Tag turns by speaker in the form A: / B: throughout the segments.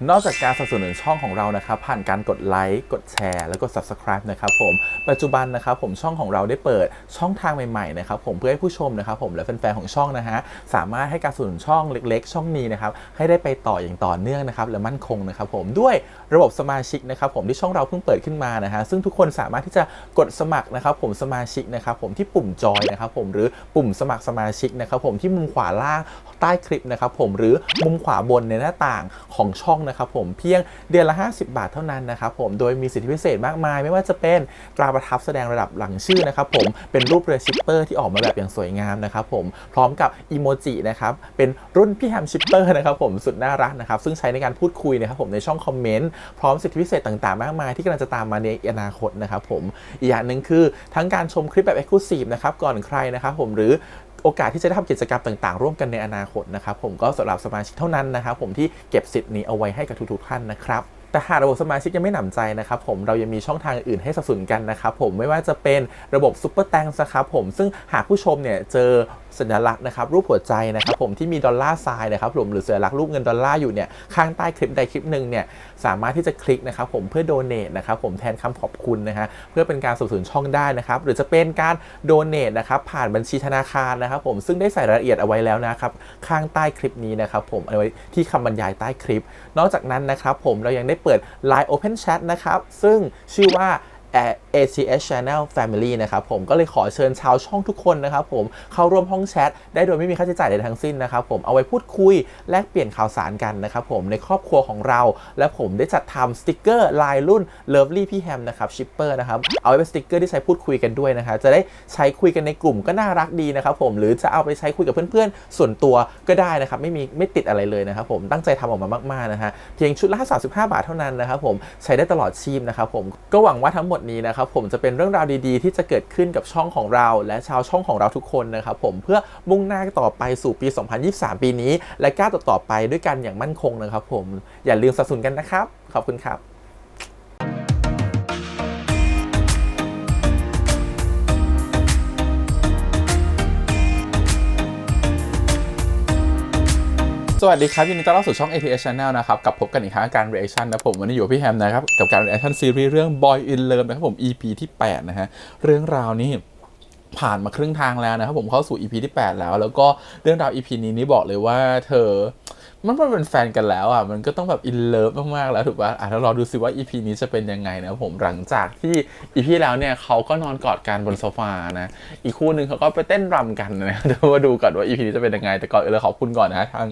A: นอกจากการสนับสนุนช่องของเรานะครับผ่านการกดไลค์กดแชร์แล้วก็ Subscribe นะครับผมปัจจุบันนะครับผมช่องของเราได้เปิดช่องทางใหม่ๆนะครับผมเพื่อให้ผู้ชมนะครับผมและแฟนๆของช่องนะฮะสามารถให้การสนับสนุนช่องเล็กๆช่องนี้นะครับให้ได้ไปต่ออย่างต่อเนื่องนะครับและมั่นคงนะครับผมด้วยระบบสมาชิกนะครับผมที่ช่องเราเพิ่งเปิดขึ้นมานะฮะซึ่งทุกคนสามารถที่จะกดสมัครนะครับผมสมาชิกนะครับผมที่ปุ่มจอยนะครับผมหรือปุ่มสมัครสมาชิกนะครับผมที่มุมขวาล่างใต้คลิปนะครับผมหรือมุมขวาบนในหน้าต่างของช่องนะครับผมเพียงเดือนละ50 บาทเท่านั้นนะครับผมโดยมีสิทธิพิเศษมากมายไม่ว่าจะเป็นตราประทับแสดงระดับหลังชื่อนะครับผมเป็นรูปเรือชิปเปอร์ที่ออกมาแบบอย่างสวยงามนะครับผมพร้อมกับอีโมจินะครับเป็นรุ่นพี่แฮมชิปเปอร์นะครับผมสุดน่ารักนะครับซึ่งใช้ในการพูดคุยนะครับผมในช่องคอมเมนต์พร้อมสิทธิพิเศษต่างๆมากมายที่กำลังจะตามมาในอนาคตนะครับผมอีกอย่างหนึ่งคือทั้งการชมคลิปแบบ Exclusive นะครับก่อนใครนะครับผมหรือโอกาสที่จะได้ทำกิจกรรมต่างๆร่วมกันในอนาคตนะครับผมก็สำหรับสมาชิกเท่านั้นนะครับผมที่เก็บสิทธิ์นี้เอาไว้ให้กับทุกๆท่านนะครับแต่หากระบบสมาชิกยังไม่หนำใจนะครับผมเรายังมีช่องทางอื่นให้สนับสนุนกันนะครับผมไม่ว่าจะเป็นระบบซุปเปอร์แตงนะครับผมซึ่งหากผู้ชมเนี่ยเจอสัญลักษณ์นะครับรูปหัวใจนะครับผมที่มีดอลลาร์ไซน์นะครับผมหรือสัญลักษณ์รูปเงินดอลลาร์อยู่เนี่ยข้างใต้คลิปใดคลิปหนึ่งเนี่ยสามารถที่จะคลิกนะครับผมเพื่อโดเนทนะครับผมแทนคำขอบคุณนะฮะเพื่อเป็นการสนับสนุนช่องได้นะครับหรือจะเป็นการโดเนทนะครับผ่านบัญชีธนาคารนะครับผมซึ่งได้ใส่รายละเอียดเอาไว้แล้วนะครับข้างใต้คลิปนี้นะครับผมเอาไว้ที่คำบรรยายใต้คลิปนอกจากนั้นนะครับผมเรายังได้เปิด Line Open Chat นะครับซึ่งชื่อว่า ACS Channel Family นะครับผมก็เลยขอเชิญชาวช่องทุกคนนะครับผมเข้าร่วมห้องแชทได้โดยไม่มีค่าใช้จ่ายใดทั้งสิ้นนะครับผมเอาไว้พูดคุยแลกเปลี่ยนข่าวสารกันนะครับผมในครอบครัวของเราและผมได้จัดทำสติกเกอร์ลายรุ่น Lovely พี่แฮมนะครับชิปเปอร์นะครับเอาไว้เป็นสติกเกอร์ที่ใช้พูดคุยกันด้วยนะครับจะได้ใช้คุยกันในกลุ่มก็น่ารักดีนะครับผมหรือจะเอาไปใช้คุยกับเพื่อนๆส่วนตัวก็ได้นะครับไม่ติดอะไรเลยนะครับผมตั้งใจทำออกมามากๆนะฮะเพียงชุดละ35 บาทเท่านั้นนะครับผมใช้ได้ตลอดชีพนะครับผมก็หวังว่าทั้งหมดนี้นะครับผมจะเป็นเรื่องราวดีๆที่จะเกิดขึ้นกับช่องของเราและชาวช่องของเราทุกคนนะครับผมเพื่อมุ่งหน้าต่อไปสู่ปี 2023 ปีนี้และก้าวต่อไปด้วยกันอย่างมั่นคงนะครับผมอย่าลืมสนับสนุนกันนะครับขอบคุณครับสวัสดีครับยินดีต้อนรับสู่ช่อง ATS Channel นะครับกับพบกันอีกครั้งการ reaction นะผมวันนี้อยู่พี่แฮมนะครับกับการ reaction ซีรีส์เรื่อง Boy in Love นะครับผม EP ที่8นะฮะเรื่องราวนี้ผ่านมาครึ่งทางแล้วนะครับผมเข้าสู่ EP ที่8แล้วก็เรื่องราว EP นี้บอกเลยว่าเธอมันเป็นแฟนกันแล้วอ่ะมันก็ต้องแบบ in love มากๆแล้วถูกป่ะแล้วรอดูสิว่า EP นี้จะเป็นยังไงนะผมหลังจากที่ EP แล้วเนี่ยเขาก็นอนกอดกันบนโซฟานะอีกคู่นึงเขาก็ไปเต้นรำกันนะเดี๋ยวมาดูก่อนว่า EP นี้จะเป็นยังไงแต่ก่อนอื่นเลยขอบคุณก่อนนะทาง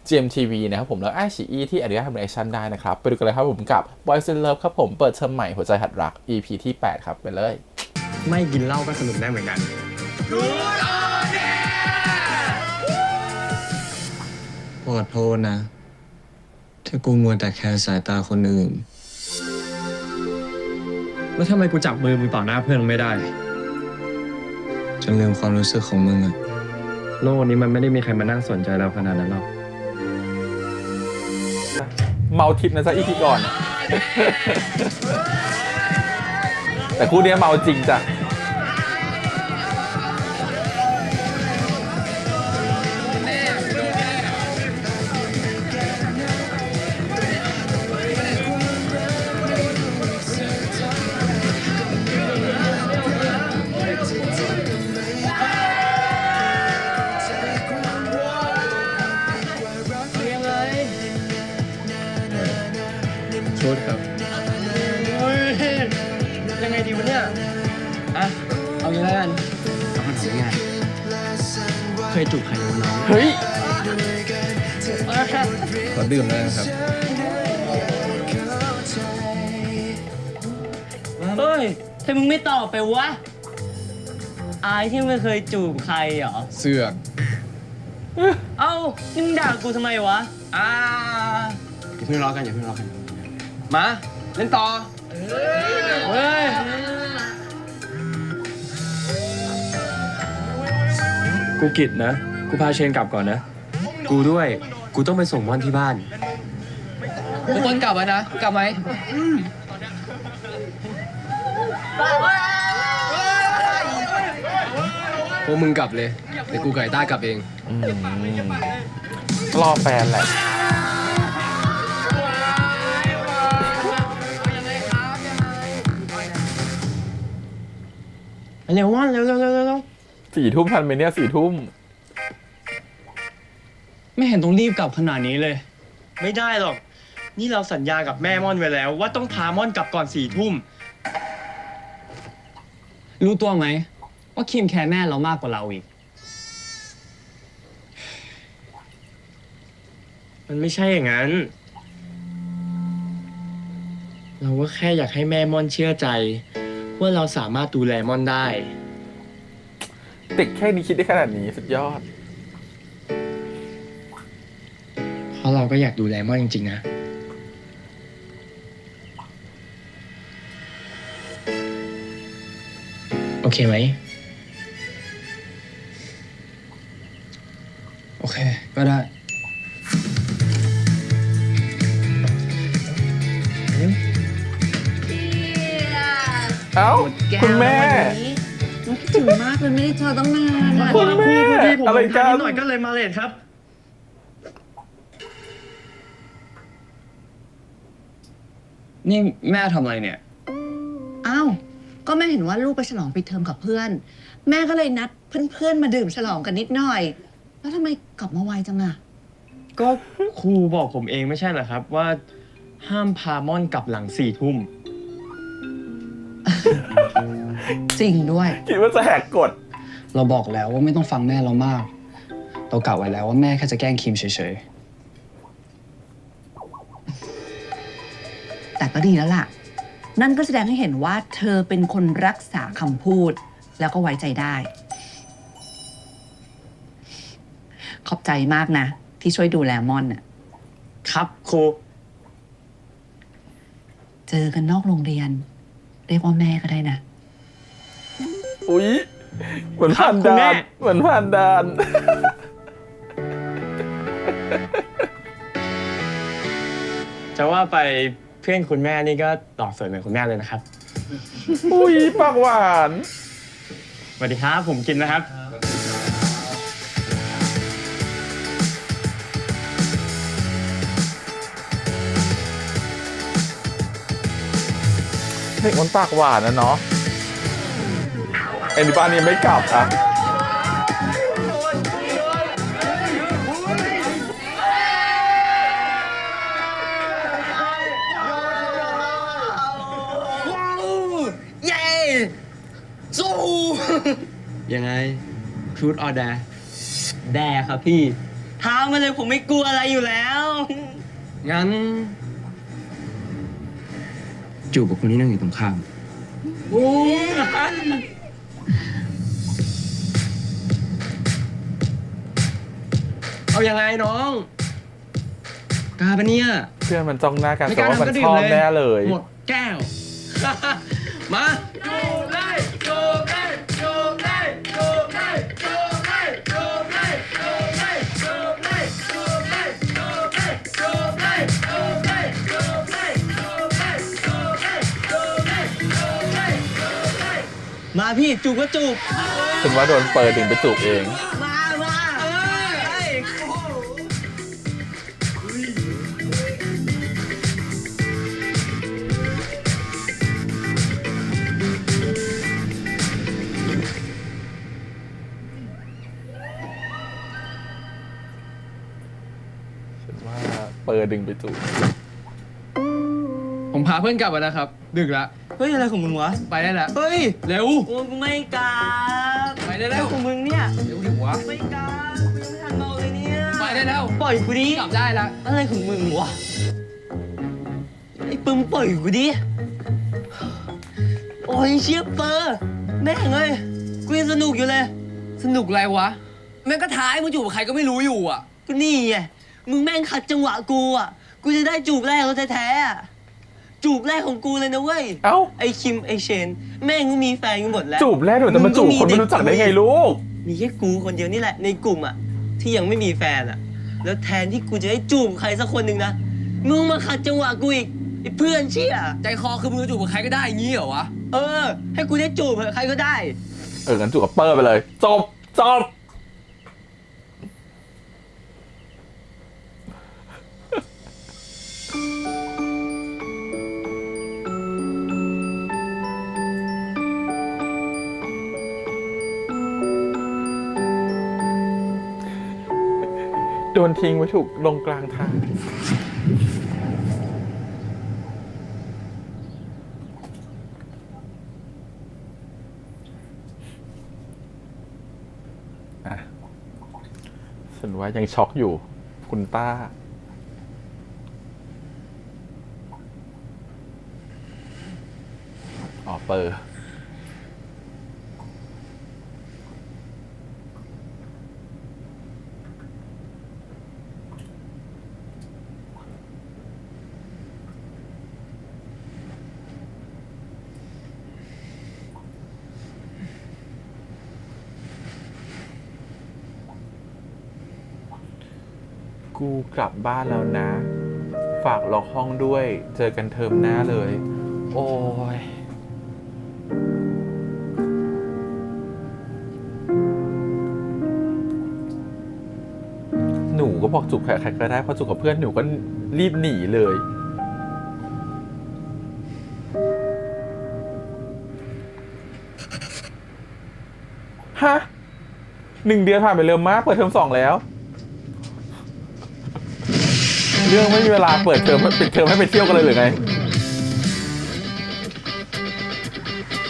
A: GMTV นะครับผมแล้วiQIYIที่อนุญาตทำ reaction ได้นะครับไปดูกันเลยครับผมกับ Boys in Love ครับผมเปิดเทอมใหม่หัวใจหัดรัก EP ที่8ครับไปเลย
B: ไม่กินเหล้าก็สนุกได้เหมือนกัน
C: ขอโทษนะถ้ากูมัวแต่แคร์สายตาคนอื่น
B: แล้วทำไมกูจับมือมึงต่อหน้าเพื่อนไม่ได้
C: จนลืมความรู้สึกของมึงอะ
B: โลกนี้มันไม่ได้มีใครมานั่งสนใจเราขนาดนั้นหรอก
A: เมาทิพย์นะจ๊ะ EP ก่อน แต่คู่นี้เมาจริงจ้ะ
B: ชุดครับยังไงดีวะเนี่ยอ่ะเอางี้แล้วกันเอาคำถามง่ายเคยจูบใครน้อง
A: เฮ้ย
B: ขอดื่มเลยครับ
D: เฮ้ยทำไมมึงไม่ตอบไปวะอายที่ไม่เคยจูบใครเหรอ
B: เสือก
D: เอ้านี่มึงด่ากูทำไมวะ
B: อย่าเพิ่งรอกันมาเล่นต่อ
D: เฮ้ย
B: กูกิดนะกูพาเชนกลับก่อนนะกูด้วยกูต้องไปส่งม่อนที่บ้าน
D: ทุกคนกลับแล้วนะกลับไหม
B: พวกมึงกลับเลยเดี๋ยวกูไก่ต้ากลับเอง
A: รอแฟนแหละ
B: เร็วม่อนเร็วเร็วเร็วเร็ว
A: 4 ทุ่มทันไหมเนี่ย4 ทุ่ม
C: ไม่เห็นต้องรีบกลับขนาดนี้เลย
B: ไม่ได้หรอก นี่เราสัญญากับแม่ม่อนไว้แล้ว ว่าต้องพาม่อนกลับก่อน4 ทุ่ม
C: รู้ตัวไหมว่าคิมแคร์แม่เรามากกว่าเราอีก
B: มันไม่ใช่อย่างนั้น เราก็แค่อยากให้แม่ม่อนเชื่อใจ ว่าเราสามารถดูแลม่อนได้
A: เด็กแค่นี้คิดได้ขนาดนี้สุดยอด
B: เพราะเราก็อยากดูแลม่อนจริงๆนะ โอเคไหม
C: โอเค ก็ได้
A: เอ้า คุณแม่
E: คิดถึงมากเลยไม่ได้เจอตั้งนานอะ
A: คุณแม่
B: พอดีผม
A: อะไรกัน
B: นิดหน่อยก็เลยมาเลทครับ
C: นี่แม่ทำอะไรเนี่ย
E: อ้าว ก็แม่เห็นว่าลูกไปฉลองปิดเทอมกับเพื่อน แม่ก็เลยนัดเพื่อนๆมาดื่มฉลองกันนิดหน่อย แล้วทำไมกลับมาไวจังอะ
B: ก็ครูบอกผมเองไม่ใช่เหรอครับ ว่าห้ามพาม่อนกลับหลัง4 ทุ่ม
E: จริงด้วย
A: คิดว่าจะแหกกฎ
C: เราบอกแล้วว่าไม่ต้องฟังแม่เรามาก เรากะไว้แล้วว่าแม่แค่จะแกล้งคิมเฉย
E: แต่ก็ดีแล้วล่ะ นั่นก็แสดงให้เห็นว่าเธอเป็นคนรักษาคำพูด แล้วก็ไว้ใจได้ ขอบใจมากนะ ที่ช่วยดูแลม่อนน่ะ
B: ครับครู
E: เจอกันนอกโรงเรียน เรียกว่าแม่ก็ได้นะ
A: อุ๊ย เหมือนผ่าน
B: ครับคุณแม่
A: ด่าน เหมือนผ่านด่าน
B: จะว่าไปเพื่อนคุณแม่นี่ก็ตอบสวยเหมือนคุณแม่เลยนะครับ
A: อุ๊ย ปากหวาน
B: สวัสดีครับ ผมกินนะครับ
A: เด็กมันปากหวานนะเนาะไอ้นี่บ้านนี้ไม่กลับอ่ะ
D: เย้สู้
B: ยังไงทรูดออเดอร์
D: แด่ครับพี่ท้ามาเลยผมไม่กลัวอะไรอยู่แล้ว
B: งั้น จูบกับคนที่นั่งอยู่ตรงข้าม เอายังไงน้องกล้าปะเนี่ย
A: เพื่อนมันจ้องหน้ากัน
B: ไม่ก
A: แต่
B: ล้า
A: ว่ามัน
B: ทำก็ดื่
A: ช
B: ม
A: อบ
B: เลย
A: แน่เลย
B: หมดแก้ว มาจูบเลยจูบเลยจูบเลยจูบเลยจูบเลยจูบเลยจูบเลยจูบเลยจูบเลยจูบเลยจูบเลยจูบเลยจูบเลยจูบเลยจูบเลยจูบเลยจูบเลยจูบเลย
D: มาพี่จูบก็จูบ
A: ฉันว่าโดนเปิดถึงไปจูบเอง
D: มาเอ้ย
A: ฉันว่าเปิดดึงไปจูบ
C: ผมพาเพื่อนกลับมาแล้วครับ ดึกละ
D: เฮ้ยอะไรของมึงวะ
C: ไปได้แล้ว
D: เฮ้ย
C: เร็ว
D: โอ้ยไม่กลับ
C: ไปได้แล้ว
D: อะไรของมึงเนี่ย
C: เร็วดิวะ
D: ไม่กลับกูยังไม่ทันเมาเลยเนี่ย
C: ไปได้แล้ว
D: ปล่อยกูดิ
C: กลับได้แล้ว
D: อะไรของมึงวะไอ้ปึ้มปล่อยกูดิโอ้ยเชี่ยเปอร์แม่งเอ้ยกูยังสนุกอยู่เลย
C: สนุกอะไรวะ แม่งก็ท้ายมึงจูบกับใครก็ไม่รู้อยู่อ่ะ
D: ก็นี่ไงมึงแม่งขัดจังหวะกูอ่ะกูจะได้จูบแรกเขาแท้ๆอะจูบแรกของกูเลยนะเว้ย
A: เอ้า
D: ไอคิมไอเชน แม่งก็มีแฟนกันหมดแล้ว
A: จูบแรกเดี๋ยวจะมาจูบคนไม่รู้จักได้ไงลูก
D: มีแค่กูคนเดียวนี่แหละในกลุ่มอ่ะที่ยังไม่มีแฟนอ่ะ แล้วแทนที่กูจะได้จูบใครสักคนหนึ่งนะมึงมาขัดจังหวะกูอีกไอเพื่อนเชี่ย
C: ใจคอคือมึงจะจูบกับใครก็ได้อย่างงี้เหรอวะ
D: เออ ให้กูได้จูบเถอะใครก็ได้
A: งั้นจูบกับเปิดไปเลย จบ จบ โดนทิ้งไว้ถูกลงกลางทางอ่ะฉันว่ายังช็อกอยู่ คุณต้า อ๋อเปอร์ กูกลับบ้านแล้วนะ ฝากล็อกห้องด้วย เจอกันเทอมหน้าเลย โอ้ย หนูก็บอกจุกใครๆก็ได้เพราะจุกกับเพื่อนหนูก็รีบหนีเลย ฮะ 1 เดือนผ่านไปเร็วมาก เปิดเทอม 2 แล้ว เรื่องไม่มีเวลาเปิดเทอมปิดเทอมให้ไปเที่ยวกันเลยหรือไง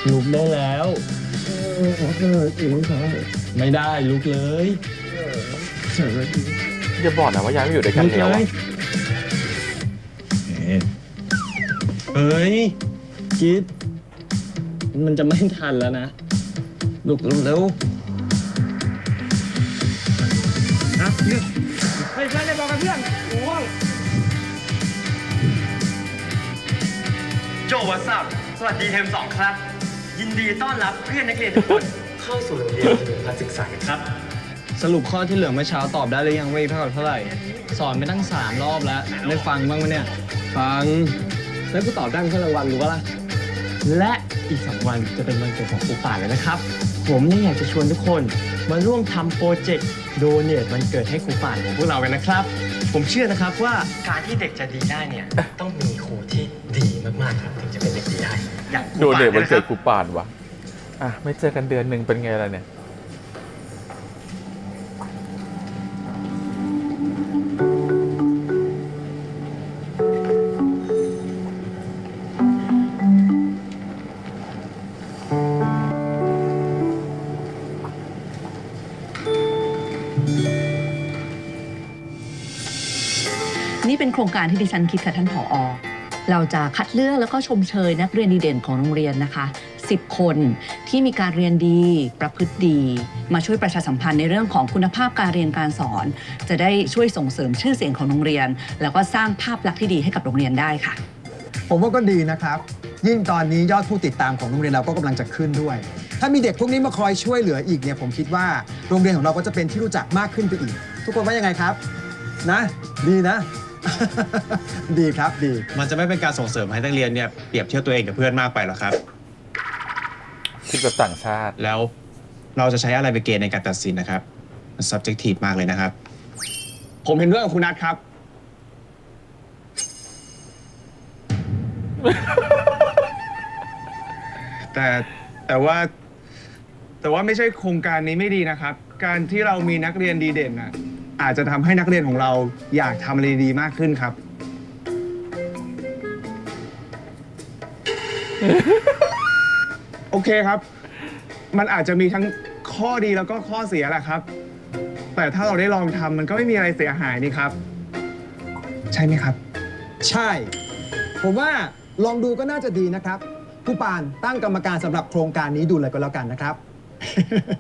C: ลุกได้แล้วไม่ได้ลุกเลย
A: อย่าบอกนะว่าย้ายมาอยู่ด้วยกันแล้วอะ
C: เฮ้ยคิด มันจะไม่ทันแล้วนะ ลุกเร็ว
D: โจวัสซับสวัสดีเทอม2ครับ ยินดีต้อนรับเพื่อนนักเรียนทุกคน เข้าสู่โรงเรียนการศึกษาครับ
C: สรุปข้อที่เหลือเมื่อเช้าตอบได้หรือยังว่าอีกเท่ากับเท่าไหร่ สอนไปตั้ง3 รอบแล้ว ได้ฟังบ้างไหมเนี่ย ฟัง แล้วกูตอบได้เพื่อรางวัลรู้ปะล่ะ และอีก2 วันจะเป็นวันเกิดของครูป่านแล้วนะครับ ผมเนี่ยอยากจะชวนทุกคนมาร่วมทำโปรเจกต์โดเนทวันเกิดให้ครูป่านของพวกเรากันนะครับ ผมเชื่อนะครับว่าการที่เด็กจะดีได้เนี่ย ต้องมีครูที่ดีมากๆครับถึงจะเป็นเด็กดีได้อย่างครู
A: โดน
C: ป่าน
A: เด็กวัน
C: นะค
A: เกิ
C: รั
A: ด
C: บ
A: ครูป่านวะอ่ะ ไม่เจอกันเดือนหนึ่งเป็นไงล่ะเนี่ย
E: นี่เป็นโครงการที่ดิฉันคิดค่ะท่านผอ. เราจะคัดเลือกแล้วก็ชมเชยนักเรียนดีเด่นของโรงเรียนนะคะ 10 คนที่มีการเรียนดี ประพฤติดี มาช่วยประชาสัมพันธ์ในเรื่องของคุณภาพการเรียนการสอน จะได้ช่วยส่งเสริมชื่อเสียงของโรงเรียน แล้วก็สร้างภาพลักษณ์ที่ดีให้กับโรงเรียนได้ค่ะ
F: ผมว่าก็ดีนะครับ ยิ่งตอนนี้ยอดผู้ติดตามของโรงเรียนเราก็กำลังจะขึ้นด้วย ถ้ามีเด็กพวกนี้มาคอยช่วยเหลืออีกเนี่ยผมคิดว่าโรงเรียนของเราก็จะเป็นที่รู้จักมากขึ้นไปอีก ทุกคนว่ายังไงครับ นะ ดีนะ ดีครับดี
G: มันจะไม่เป็นการส่งเสริมให้นักเรียนเนี่ยเปรียบเทียบตัวเองกับเพื่อนมากไปหรอกครับ
A: คิดแบบต่างชาติ
G: แล้วเราจะใช้อะไรเป็นเกณฑ์ในการตัดสินนะครับ มัน subjective มากเลยนะครับ
C: ผมเห็นด้วยกับคุณนัทครับ
G: แต่ว่าไม่ใช่โครงการนี้ไม่ดีนะครับ การที่เรามีนักเรียนดีเด่นน่ะอาจจะทำให้นักเรียนของเราอยากทำอะไรดีมากขึ้นครับ โอเคครับ มันอาจจะมีทั้งข้อดีแล้วก็ข้อเสียแหละครับ แต่ถ้าเราได้ลองทำมันก็ไม่มีอะไรเสียหายนี่ครับ ใช่ไหมครับ
F: ใช่ ผมว่าลองดูก็น่าจะดีนะครับผู้ปานตั้งกรรมการสำหรับโครงการนี้ดูเลยก็แล้วกันนะครับ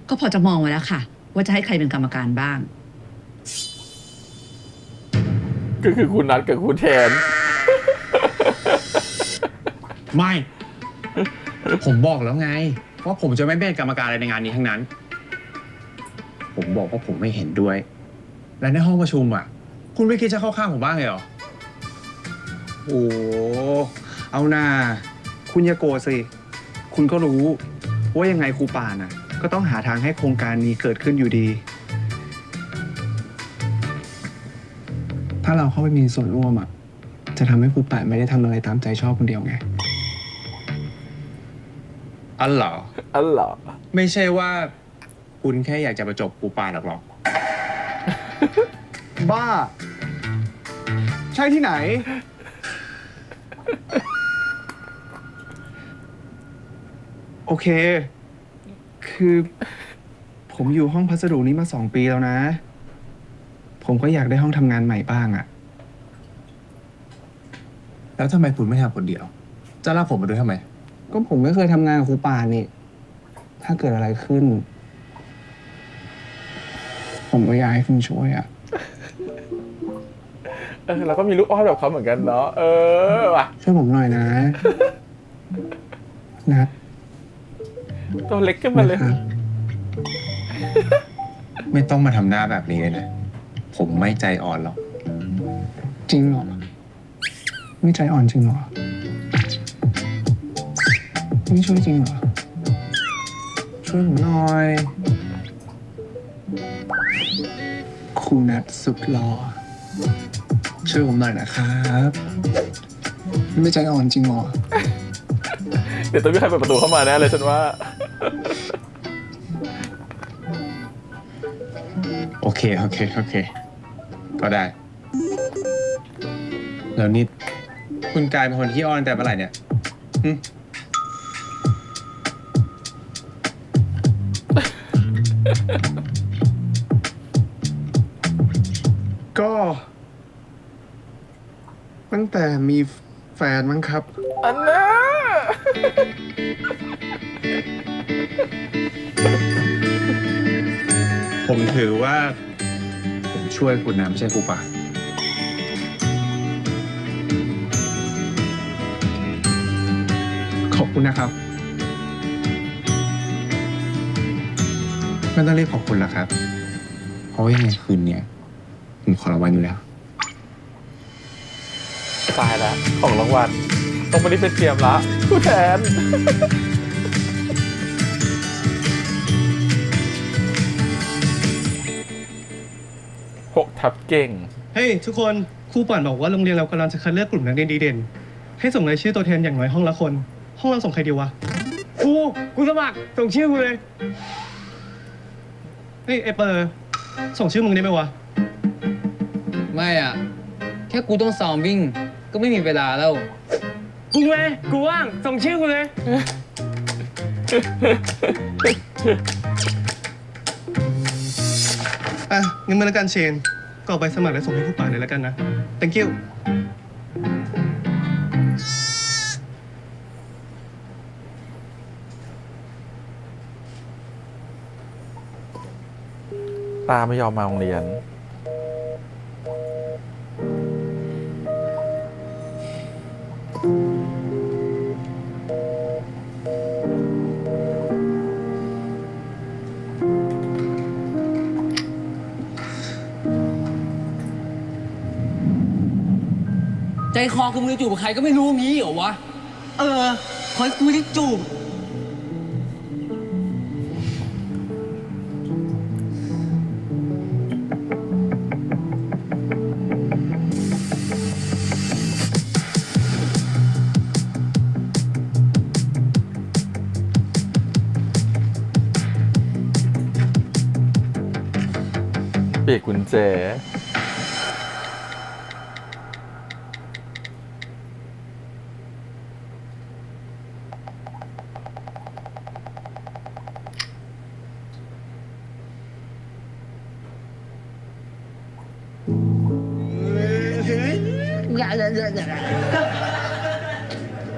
E: ก็พอจะมองไว้แล้วค่ะ ว่าจะให้ใครเป็นกรรมการบ้าง
A: ก็คือคุณนัทกับคุณแทน
G: ไม่ ผมบอกแล้วไงว่าผมจะไม่เป็นกรรมการอะไรในงานนี้ทั้งนั้น ผมบอกว่าผมไม่เห็นด้วย และในห้องประชุมอ่ะ คุณไม่คิดจะเข้าข้างผมบ้างเลยเหรอ โอ้เอาหน้า คุณอย่าโกรธสิ คุณก็รู้ว่ายังไงครูป่านอ่ะ ก็ต้องหาทางให้โครงการนี้เกิดขึ้นอยู่ดี ถ้าเราเข้าไปมีส่วนร่วมอ่ะ จะทำให้ครูป่านไม่ได้ทำอะไรตามใจชอบคนเดียวไง อ๋อเหรอ
A: อ๋อเหรอ
G: ไม่ใช่ว่าคุณแค่อยากจะประจบครูป่านหรอก
C: บ้า ใช่ที่ไหน โอเค คือผมอยู่ห้องพัสดุนี้มา2 ปีแล้วนะ ผมก็อยากได้ห้องทำงานใหม่บ้างอะ
G: แล้วทำไมคุณไม่ทำคนเดียว จะลากผมมาด้วยทำไม
C: ก็ผมไม่เคยทำงานกับครูปานนี่ ถ้าเกิดอะไรขึ้น ผมก็อยากให้คุณช่วยอะ
A: เราก็มีลูกอ้อนแบบเขาเหมือนกันเนาะว่ะ
C: ช่วยผมหน่อยนะ นะ
A: ตัวเล็กขึ้นมาเลย
C: นะครับ
G: ไม่ต้องมาทำหน้าแบบนี้เลยนะ ผมไม่ใจอ่อนหรอก
C: จริงเหรอ ไม่ใจอ่อนจริงเหรอ ไม่ช่วยจริงเหรอ ช่วยผมหน่อย ครูนัทสุดหล่อช่วยผมหน่อยนะครับ ไม่ใจอ่อนจริงเหรอ
A: เดี๋ยวต้องมีใครเปิดประตูเข้ามาแน่เลยฉันว่า
G: โอเค ก็ได้ แล้วนี่คุณกลายเป็นคนที่อ่อนแต่เมื่อไหร่เนี่ยหึ
C: ก็ ตั้งแต่มีแฟนมั้งครับ
A: อันน่ะ
G: ผมถือว่า ผมช่วยคุณนะไม่ใช่ครูปาน
C: ขอบคุณนะครับ
G: ไม่ต้องเรียกขอบคุณหรอกครับ เพราะว่ายังไงคืนเนี้ยผมขอรางวัลอยู่แล้ว
A: ตายแล้วของรางวัลต้องไม่ได้เป็นเตรียมละผู้แทน 6 ทับเก่ง
H: เฮ้ยทุกคนครูป่านบอกว่าโรงเรียนเรากำลังจะคัดเลือกกลุ่มนักเรียนดีเด่น ให้ส่งรายชื่อตัวแทนอย่างน้อยห้องละคน ห้องเราส่งใครดีวะ
C: กูสมัคร ส่งชื่อกูเลย
H: เฮ้ยไอเปอร์ส่งชื่อมึงได้ไหมวะ
I: ไม่อ่ะ แค่กูต้องซ้อมวิ่ง ก็ไม่มีเวลาแล้ว
C: กูเลย กูว่าง ส่งชื่อกูเลย
H: อ่ะงั้นเมื่อละกันเชนก็เอาใบสมัครแล้วส่งให้ครูป่านเลยแล้วกันนะ thank you
A: ตาไม่ยอมมาโรงเรียน
I: ใจคอคือมึงจะจูบกับใครก็ไม่รู้งี้เหรอวะ
D: ขอให้กูได้จูบ
A: เปียกกุญแจ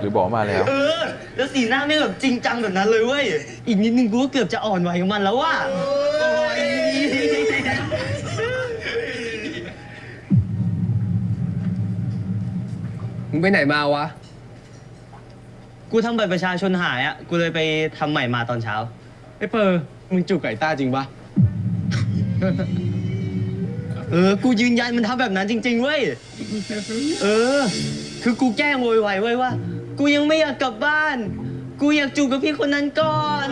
A: หรือบอกมาแล้ว
D: แล้วสีหน้าไม่แบบจริงจังแบบนั้นเลยเว้ย อีกนิดนึงกูก็เกือบจะอ่อนไหวกับมันแล้วว่ะ
I: มึงไปไหนมาวะ
D: กูทำบัตรประชาชนหายอ่ะ กูเลยไปทำใหม่มาตอนเช้า
C: ไอ้เปอร์มึงจูบไก่ต้าจริงปะ
D: กูยืนยันมันทำแบบนั้นจริงๆเว้ย คือกูแกล้งโวยวายเว้ยว่า กูยังไม่อยากกลับบ้าน กูอยากจูบกับพี่คนนั้นก่อน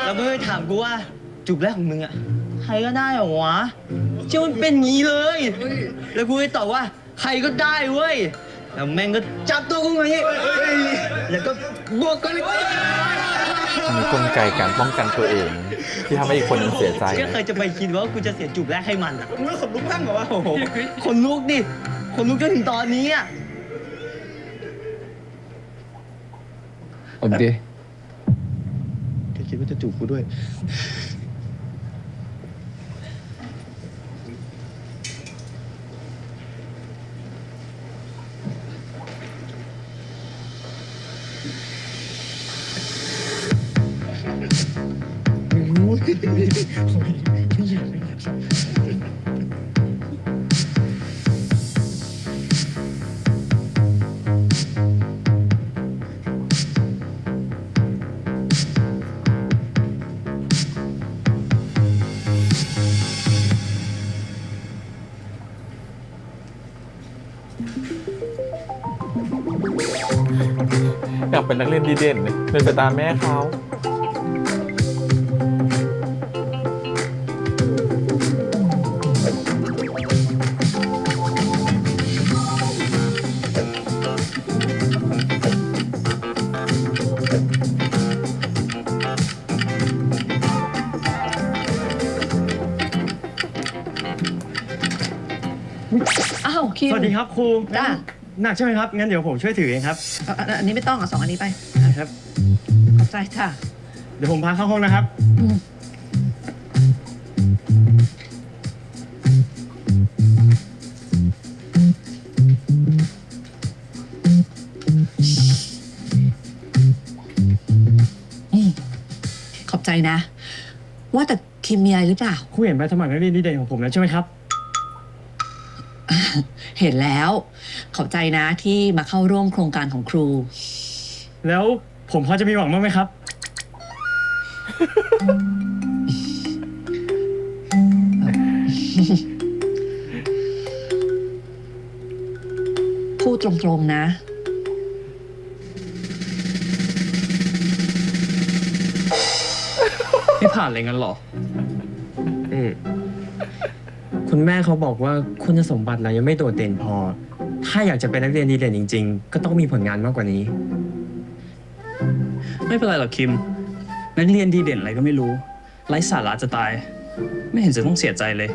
D: แล้วมันไปถามกูว่า จูบแรกของมึงอ่ะ ใครก็ได้เหรอวะเชื่อมันเป็นงี้เลย แล้วกูเลยตอบว่า ใครก็ได้เว้ย แล้วแม่งก็จับตัวกูมาอย่างงี้แล้วก็บวกกันเลย
A: อันนี้กลไกการป้องกันตัวเอง ที่ทำให้อีกคนหนึงเสียใจ
D: ก็เคยจะไปคิดว่ากูจะเสียจูบแรกให้มันอ่ะ
F: มึงขนลุกบ้างเหรอวะ
D: โอ้โหคนลุกดิคนลุกจนถึงตอนนี้อ่ะ
I: อดดิ
D: แกคิดว่าจะจูบกูด้วย
A: อยากเป็นนักเรียนดีเด่นในสายตาแม่เขา
E: อ้าวคิม
H: สวัสดีครับครู
E: จ้า
H: หนักใช่ไหมครับ งั้นเดี๋ยวผมช่วยถือเองครับ
E: อันนี้ไม่ต้องเอา2 อันนี้ไป
H: ครับ
E: ขอบใจจ้า
H: เดี๋ยวผมพาเข้าห้องนะครับ
E: ขอบใจนะ ว่าแต่คิมมีอะไรหรือเปล่า
H: ครูเห็นใบสมัครนักเรียนดีเด่นของผมแล้วใช่ไหมครับ
E: เห็นแล้ว ขอบใจนะที่มาเข้าร่วมโครงการของครู
H: แล้วผมพอจะมีหวังบ้างไหมครับ
E: พูดตรงๆนะ
C: ไม่ผ่านเลยงั้นเหรอ
H: คุณแม่เขาบอกว่าคุณสมบัติเรายังไม่โดดเด่นพอ ถ้าอยากจะเป็นนักเรียนดีเด่นจริงๆ ก็ต้องมีผลงานมากกว่านี้
I: ไม่เป็นไรหรอกคิม นักเรียนดีเด่นอะไรก็ไม่รู้ ไร้สาระจะตาย ไม่เห็นจะต้องเสียใจเลย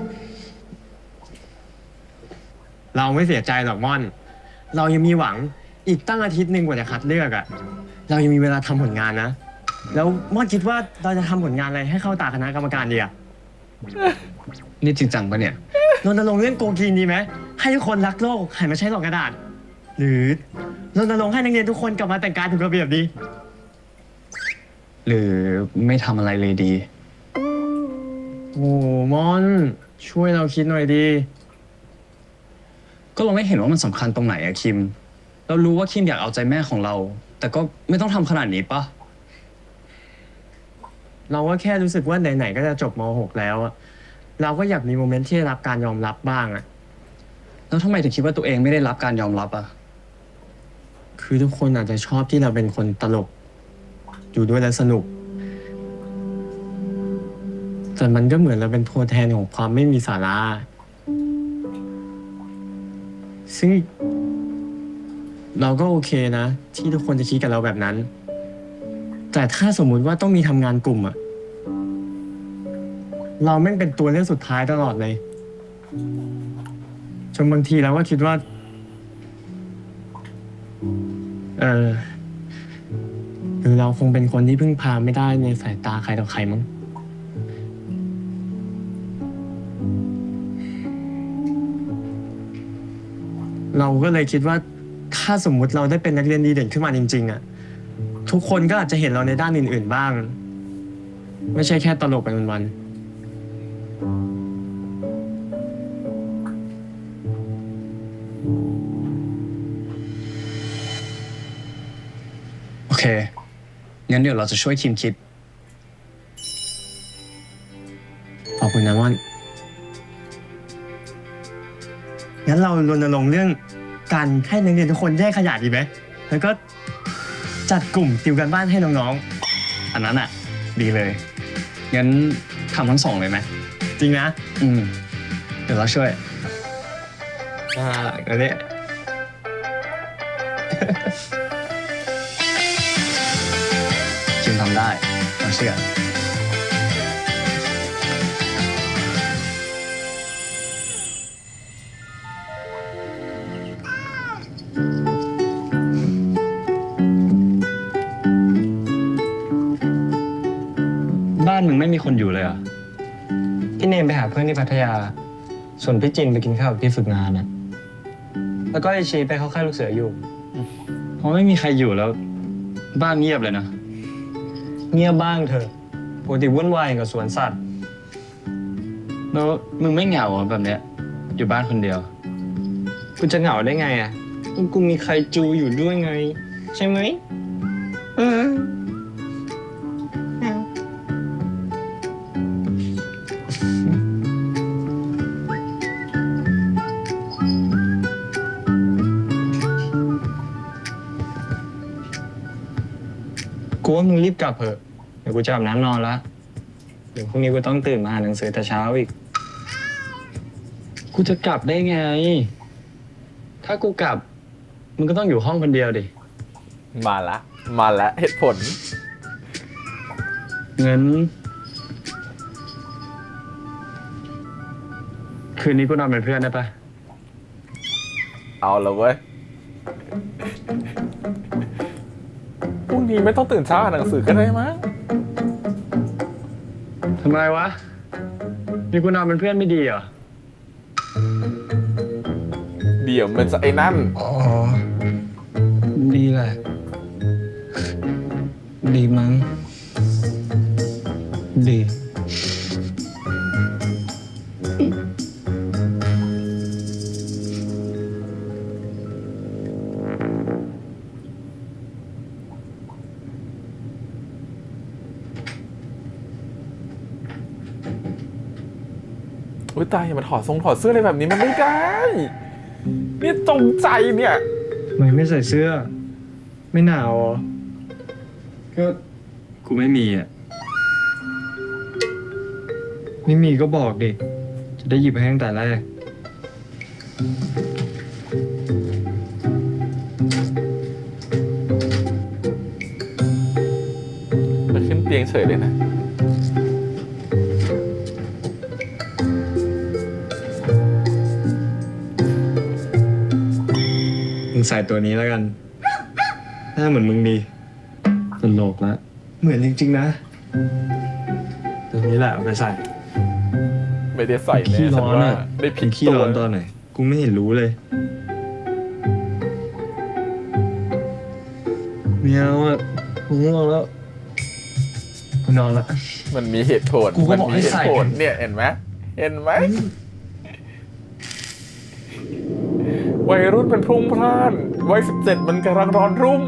H: เราไม่เสียใจหรอกม่อน เรายังมีหวังอีกตั้งอาทิตย์หนึ่งกว่าจะคัดเลือกอะเรายังมีเวลาทำผลงานนะ แล้วม่อนคิดว่าเราจะทำผลงานอะไรให้เข้าตาคณะกรรมการดีอะ
I: นี่จริงจังปะเนี่ย
H: รณรงค์เรื่องโกงกินดีไหมให้ทุกคนรักโลกหันมาใช้หลอดกระดาษ หรือรณรงค์ให้นักเรียนทุกคนกลับมาแต่งกายถูกระเบียบดี
I: หรือไม่ทำอะไรเลยดี
H: โอ้ม่อนช่วยเราคิดหน่อยดี
I: ก็เราไม่เห็นว่ามันสำคัญตรงไหนอะคิม เรารู้ว่าคิมอยากเอาใจแม่ของเรา แต่ก็ไม่ต้องทำขนาดนี้ปะ
H: เราก็แค่รู้สึกว่าไหนๆก็จะจบม .6 แล้วอะเราก็อยากมีโมเมนต์ที่ได้รับการยอมรับบ้างอะ
I: แล้วทำไมถึงคิดว่าตัวเองไม่ได้รับการยอมรับอะ
H: คือทุกคนอาจจะชอบที่เราเป็นคนตลก อยู่ด้วยแล้วสนุก แต่มันก็เหมือนเราเป็นตัวแทนของความไม่มีสาระซึ่งเราก็โอเคนะ ที่ทุกคนจะคิดกับเราแบบนั้น แต่ถ้าสมมุติว่าต้องมีทำงานกลุ่มอะเราแม่งเป็นตัวเลือกสุดท้ายตลอดเลยจนบางทีเราก็คิดว่า หรือเราคงเป็นคนที่พึ่งพาไม่ได้ในสายตาใครต่อใครมั้งเราก็เลยคิดว่าถ้าสมมุติเราได้เป็นนักเรียนดีเด่นขึ้นมาจริงๆอะทุกคนก็อาจจะเห็นเราในด้านอื่นๆบ้าง ไม่ใช่แค่ตลกไปวันๆ
I: โอเค งั้นเดี๋ยวเราจะช่วยคิมคิด
H: ขอบคุณนะม่อน งั้นเรารณรงค์เรื่องการให้นักเรียนทุกคนแยกขยะดีไหม แล้วก็จัดกลุ่มติวกันบ้านให้น้อง
I: อันนั้นอะดีเลย งั้นทำทั้งสองเลยไหม
H: ๆ จริงนะ
I: เดี๋ยวเราช่วย
H: อันนี้
I: คิมทำได้
H: โ
C: เสือ
I: บ้านมึงไม่มีคนอยู่เลยเหรอ
C: พี่เนมไปหาเพื่อนที่พัทยา ส่วนพี่จินไปกินข้าวกับที่ฝึกงานนะแล้วก็ไอชีไปเข้าค่ายลูกเสืออยู่
I: เพราะไม่มีใครอยู่แล้ว บ้านเงียบเลยนะ
C: เงียบบ้างเถอะปกติวุ่นวายกับสวนสัตว์
I: แล้วมึงไม่เหงาเหรอแบบเนี้ย อยู่บ้านคนเดียว
C: กูจะเหงาได้ไงอ่ะกูมีใครจูอยู่ด้วยไง ใช่ไหมกูว่ามึงรีบกลับเถอะเดี๋ยวกูจะอาบน้ำนอนละเดี๋ยวพรุ่งนี้กูต้องตื่นมาอ่านหนังสือแต่เช้าอีก
I: กูจะกลับได้ไง ถ้ากูกลับ มึงก็ต้องอยู่ห้องคนเดียวดิ
A: มาละเหตุผล
I: งั้น คืนนี้กูนอนเป็นเพื่อนได้ปะ
A: เอาละเว้ยพรุ่งนี้ไม่ต้องตื่นเช้าอ่านหนังสือก็ได้มั้ง
I: ทำไมวะ มีกูนอนเป็นเพื่อนไม่ดีเหรอ
A: เดี๋ยวมันจะไอ้นั่น
C: อ๋อ ดีแหละ ดีมั้ง ดี
A: อุ้ยตายอย่ามาถอดเสื้ออะไรแบบนี้มันไม่ได้นี่จงใจเนี่ย
C: ทำไมไม่ใส่เสื้อ ไม่หนาวเหรอ
I: ก็กูไม่มีอ่ะ
C: ไม่มีก็บอกดิ จะได้หยิบให้ตั้งแต่แรก
A: มาขึ้นเตียงเฉยเลยนะ
C: มึงใส่ตัวนี้แล้วกัน หน้าเหมือนมึงดี
I: ตลกละ
C: เหมือนจริงๆนะ ตัวนี้แหละเอาไปใส่
A: ไม่ได้ใส่แน่
C: ขี้
A: ฉั
C: ร้
A: น
C: อน
A: ว่า
C: อ่ะ
A: ได้ผิ
C: เป็
A: ด
C: นขี้
A: ตัว
C: ร้อนตอนไหน กูไม่เห็นรู้เลยเมียวอ่ะกูง่วงแล้วกูนอนละ
A: มันมีเหตุผล
C: กูก็
A: มัน
C: บอก
A: มี
C: ให้
A: เหตุ
C: ใส่
A: ผลเนี่ยเห็นไหมวัยรุ่นเป็นพรุ่งพล่านวัย17มันกำลังร้อนรุ่ม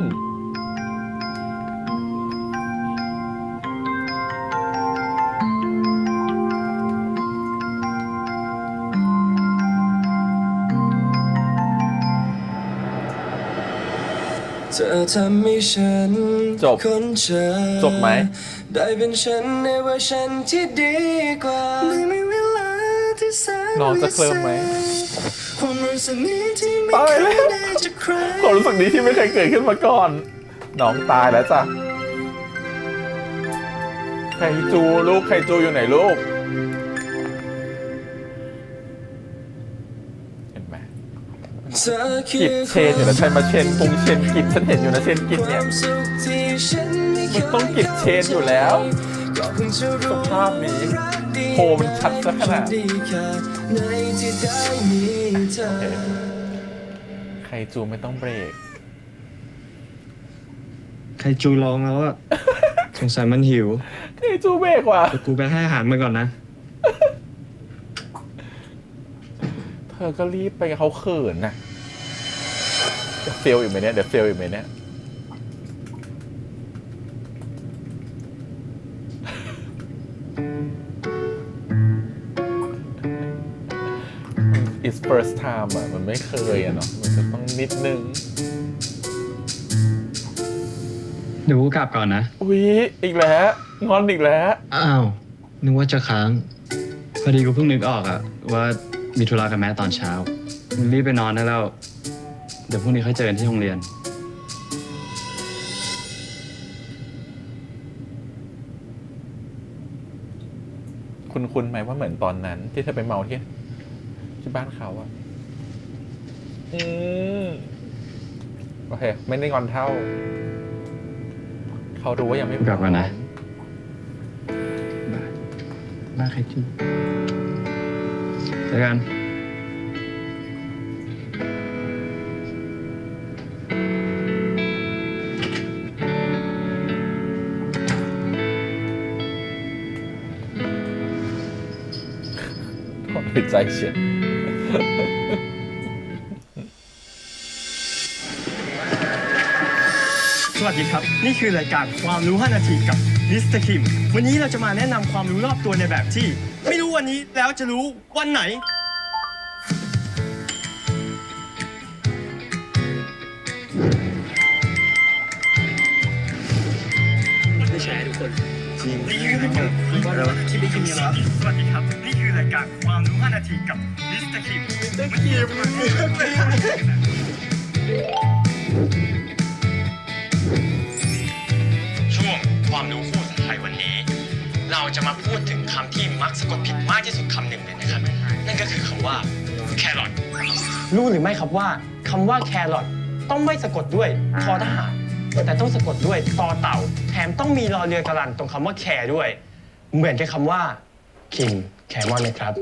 B: เธอทำให้ฉัน
A: จบ
B: ค้นเจอ
A: จบไหม
B: ได้เป็นฉันในเวอร์ชันที่ดีกว่าไม่มีเวลาที่แสน
A: น้องจะเคลิ้มไหม
B: ความรู้สึกนี้ที่ไม่
A: ตาย
B: เค
A: แล้ว
B: ยได้จากใคร
A: ความรู้สึกนี้ที่ไม่เคยเกิดขึ้นมาก่อน น้องตายแล้วจ้ะไคจูลูกไคจูอยู่ไหนลูก เห็นไหม
B: เธอคื
A: กิ
B: อ
A: จเชนอยู่นะใครมาเชนปรุงเชนกิจฉันเห็นอยู่นะเชนกิจเนี่ย
B: ความสุขที่ฉันไม่เคย
A: มันต้องกิจเชนอยู่แล้ว
B: ก็เพิ่งจะรู้
A: สภาพนี้
B: รักดี
A: โพมันชัดซะขนาด
B: ดีแค่ไหนที่ได้มีเธอ
A: ไคจูไม่ต้องเบรก
C: ใครจูร้องแล้วอ่ะ สงสัยมันหิว
A: ไคจูเบรกว่ะ
C: เดี๋ยวกูไปให้อาหารมันก่อนนะ
A: เธอก็รีบไปกับเขาเขินน่ะจะเฟลอีกไหมเนี่ยเดี๋ยวเฟลอีกไหมเนี่ย It's first time อ่ะมันไม่เคยอ่ะเนาะมันจะต้องนิดนึง
C: เดี๋ยวกูกลับก่อนนะ
A: อุ๊ยอีกแล้วงอนอีกแล้ว
C: อ้าว นึกว่าจะค้าง
I: พอดีกูเพิ่งนึกออกอะว่ามีธุระกับแม่ตอนเช้ามึงรีบไปนอนได้แล้ว เดี๋ยวพรุ่งนี้ค่อยเจอกันที่โรงเรียน
A: อ คุ้นๆไหมว่าเหมือนตอนนั้นที่เธอไปเมาที่บ้านเขาอะโอเค ไม่ได้งอนเท่า เขารู้ว่ายังไม่
I: กลับมานะ
G: บ้าใครที่
I: เจอกัน
A: ถอนหายใจเฉียด
H: สวัสดีครับ นี่คือรายการความรู้ 5 นาทีกับมิสเตอร์คิม วันนี้เราจะมาแนะนำความรู้รอบตัวในแบบที่ ไม่รู้วันนี้แล้วจะรู้วันไหน ไม่แชร์ทุกคนจริงนี่คือรายการคิดได้คิดมีแล้วสวัสดีครับ นี่คือรายการความรู้ 5 นาทีกับมิสเตอร์คิมช่วงความรู้คู่ภาษาไทยวันนี้ เราจะมาพูดถึงคำที่มักสะกดผิดมากที่สุดคำหนึ่งเลยนะครับ นั่นก็คือคำว่าแครอทรู้หรือไม่ครับว่าคำว่าแครอทต้องไม่สะกดด้วยทอทหารแต่ต้องสะกดด้วยตอเต่า แถมต้องมีรอเรือกระลันตรงคำว่าแคร์ด้วย เหมือนกับคำว่าคิมแคมอนนะครับ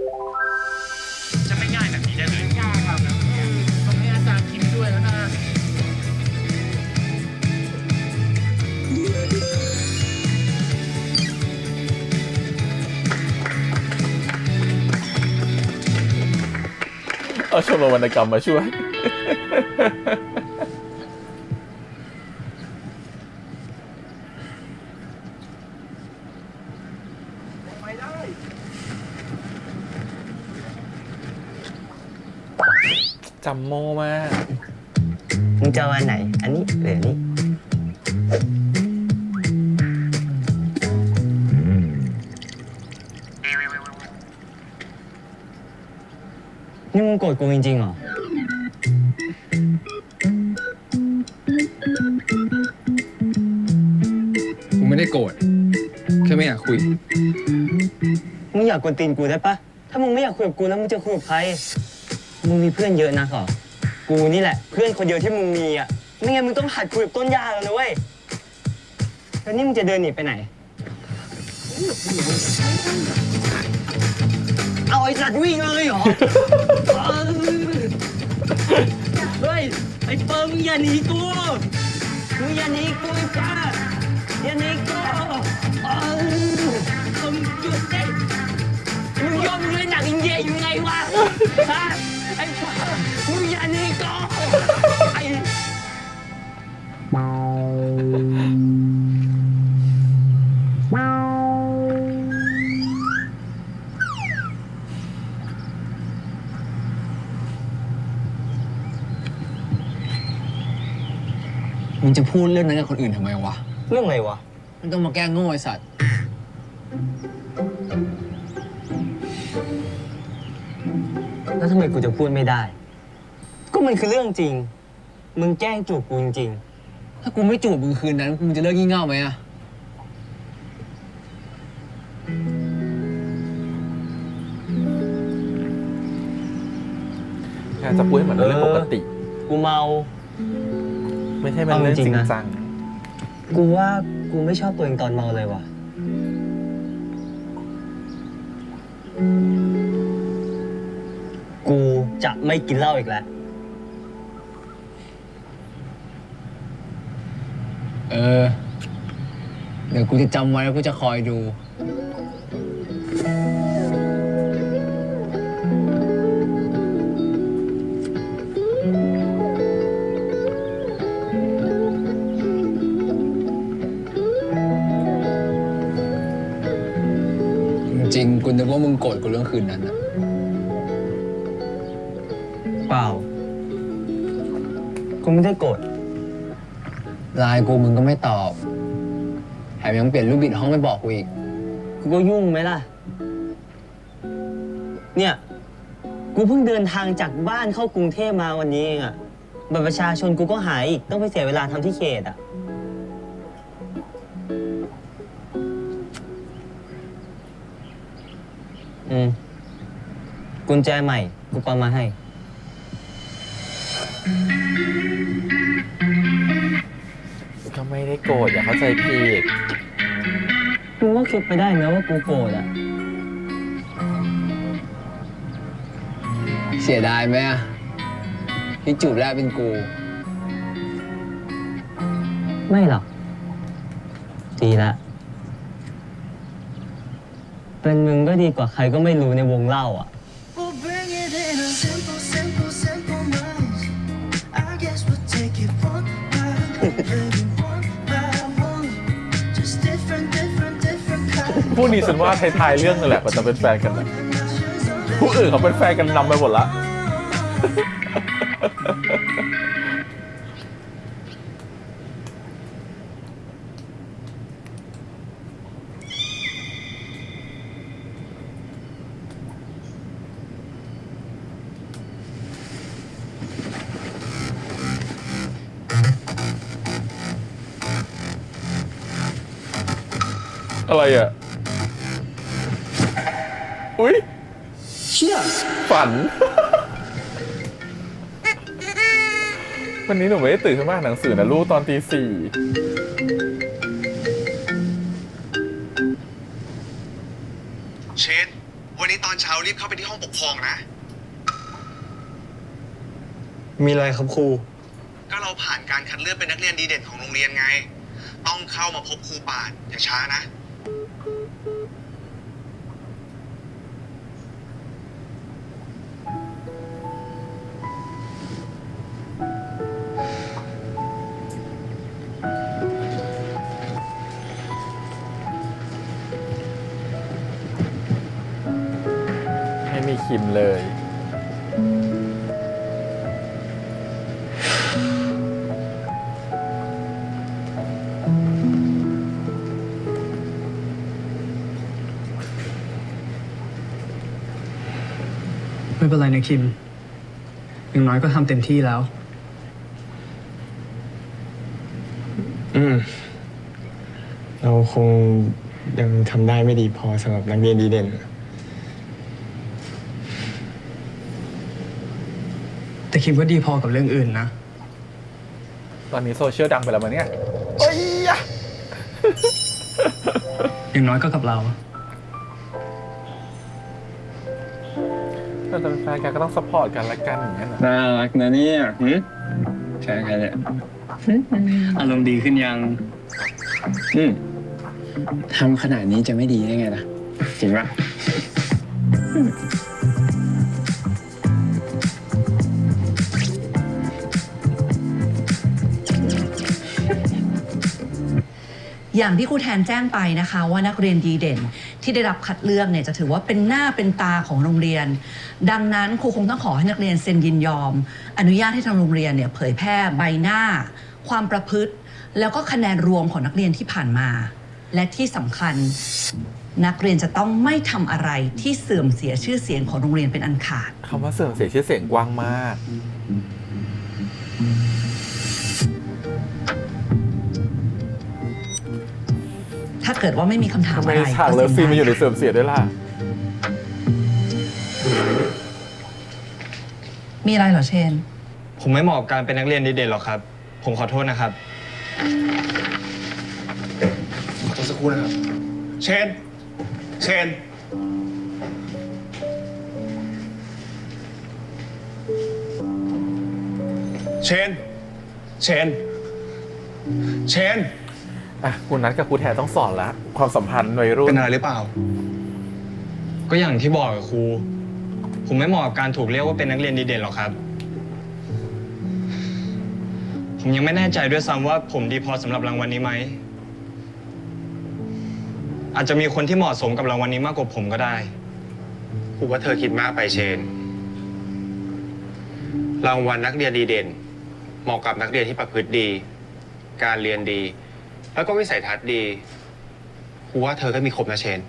H: จะไม่ง่ายแบบนี้ได้เลยง่ายครับต้องให้อาจารย์คิมด้วยแล้วนะ
A: เอาชมรมวรรณกรรมมาช่วย จำโมมาก
D: มึงจะวันไหน อันนี้หรืออันนี้ นี่มึงโกรธกูจริงๆเหรอ
G: กูไม่ได้โกรธแค่ไม่อยากคุย
D: มึงอยากกวนตีนกูได้ปะ ถ้ามึงไม่อยากคุยกับกูแล้วมึงจะคุยกับใคร มึงมีเพื่อนเยอะนักเหรอ กูนี่แหละ เพื่อนคนเดียวที่มึงมีอ่ะ ไม่งั้นมึงต้องหัดคุยกับต้นหญ้าแล้วนะเว้ย แล้วนี่มึงจะเดินหนีไปไหน เอาไอ้สัตว์วิ่งเลยเหรอ เฮ้ย ไอ้เปิร์มึงอย่าหนีกู มึงอย่าหนีกูไอ้ป้าอย่าหนีกูมึงหยุดดิมึงยอมเลยหนักอินเดียอยู่ไงวะฮะไอ้ป้ามึงอย่าหนีกูไอ้
C: มึงจะพูดเรื่องนั้นกับคนอื่นทำไมวะ
D: เรื่องอะไรวะ
C: มันต้องมาแกล้งโง่ไอ้สัตว์
D: แล้วทำไมกูจะพูดไม่ได้ ก็มันคือเรื่องจริง มึงแกล้งจูบกูจริง
C: ถ้ากูไม่จูบมึงคืนนั้นมึงจะเลิกงี่เง่าไหมอะ
A: แค่จะพูดให้เหมือนเรื่องปกติ
D: ๆ กูเมา
A: ไม่ใช่เป็นเรื่องจริงจัง
D: กูว่ากูไม่ชอบตัวเองตอนเมาเลยว่ะ กูจะไม่กินเหล้าอีกแล้ว
C: เดี๋ยวกูจะจำไว้แล้วกูจะคอยดู จริงๆกูนึกว่ามึงโกรธกูเรื่องคืนนั้นอะ
D: เปล่า กูไม่ได้โกรธ
C: ไลน์กูมึงก็ไม่ตอบแถมยังเปลี่ยนรูปบิดห้องไม่บอกกูอีก
D: กูก็ยุ่งไหมล่ะ เนี่ย กูเพิ่งเดินทางจากบ้านเข้ากรุงเทพมาวันนี้เองอะบัตรประชาชนกูก็หายอีก ต้องไปเสียเวลาทำที่เขตอะ
A: แ
D: กุญแจใหม่ กูปามาให้
A: ก็ไม่ได้โกรธอย่าเข้าใจผิด
D: มึงก็คิดไปได้นะว่ากูโกรธอ่ะ
C: เสียดายไหมอะที่จูบแรกเป็นกู
D: ไม่หรอก ดีละ เป็นมึงก็ดีกว่าใครก็ไม่รู้ในวงเล่าอ่ะ
J: We'll bring it in a simple, simple, simple minds. I guess we'll take it one by one by one. Just different, different, different kinds.
A: ผู้นี้ฉันว่าท้ายๆเรื่องนั่นแหละก็จะเป็นแฟนกันนะผู้อื่นเขาเป็นแฟนกันนำไปหมดละ อะไรอ่ะ อุ๊ย ฝัน วันนี้หนูไม่ได้ตื่นขึ้นมาอ่านหนังสือนะลูกตอนตี 4
F: เชน วันนี้ตอนเช้ารีบเข้าไปที่ห้องปกครองนะ
C: มีอะไรครับครู
F: ก็เราผ่านการคัดเลือกเป็นนักเรียนดีเด่นของโรงเรียนไง ต้องเข้ามาพบครูป่านอย่าช้านะ
A: ไม่มีคิมเลย
C: ไม่เป็นไรนะคิม อย่างน้อยก็ทำเต็มที่แล้ว
H: เราคงยังทำได้ไม่ดีพอสำหรับนักเรียนดีเด่น
C: แต่คิมก็ดีพอกับเรื่องอื่นนะ
A: ตอนนี้โซเชียลดังไปแล้วมั้งเนี่ยโอ้ยยะ
C: อย่างน้อยก็กับเรา
A: แต่เป็นแฟนกันก็ต้องซัพพอร์ตกันและกันอย่างเงี้ยนะ
I: น่ารักนะเนี่ยแฟนใครเนี่ย อารมณ์ดีขึ้นยัง
G: ทำขนาดนี้จะไม่ดีได้ไงล่ะ
I: จริงปะ
E: อย่างที่ครูแทนแจ้งไปนะคะว่านักเรียนดีเด่นที่ได้รับคัดเลือกเนี่ยจะถือว่าเป็นหน้าเป็นตาของโรงเรียน ดังนั้นครูคงต้องขอให้นักเรียนเซ็นยินยอม อนุญาตให้ทางโรงเรียนเนี่ยเผยแพร่ใบหน้า ความประพฤติ แล้วก็คะแนนรวมของนักเรียนที่ผ่านมา และที่สำคัญนักเรียนจะต้องไม่ทำอะไรที่เสื่อมเสียชื่อเสียงของโรงเรียนเป็นอันขาด
A: คำว่าเสื่อมเสียชื่อเสียงกว้างมาก
E: ถ้าเกิดว่าไม่มีคำถาม
A: ทำไม
E: อะไร
A: ฉากเลิฟซีนมาอยู่ในเสื่อมเสียด้วยล่ะ
E: มีอะไรเหรอเชน
H: ผมไม่เหมาะกับการเป็นนักเรียนดีเด่นหรอกครับ ผมขอโทษนะครับ
F: ขอโทษสักครู่นะครับ เชน เชน เชน เชน เชน
A: อ่ะคุณนัทกับครูแทนต้องสอนละความสัมพันธ์วัยรุ่
F: เป็น นอะไรหรือเปล่า
H: ก็อย่างที่บอกกับครู ผมไม่เหมาะกับการถูกเรียกว่าเป็นนักเรียนดีเด่นหรอกครับ ผมยังไม่แน่ใจด้วยซ้ำว่าผมดีพอสำหรับรางวัลนี้ไหม อาจจะมีคนที่เหมาะสมกับรางวัลนี้มากกว่าผมก็ได้
G: ครูว่าเธอคิดมากไปเชน รางวัลนักเรียนดีเด่น เหมาะกับนักเรียนที่ประพฤติดี การเรียนดี แล้วก็วิสัยทัศน์ดี ครูว่าเธอก็มีครบนะเชน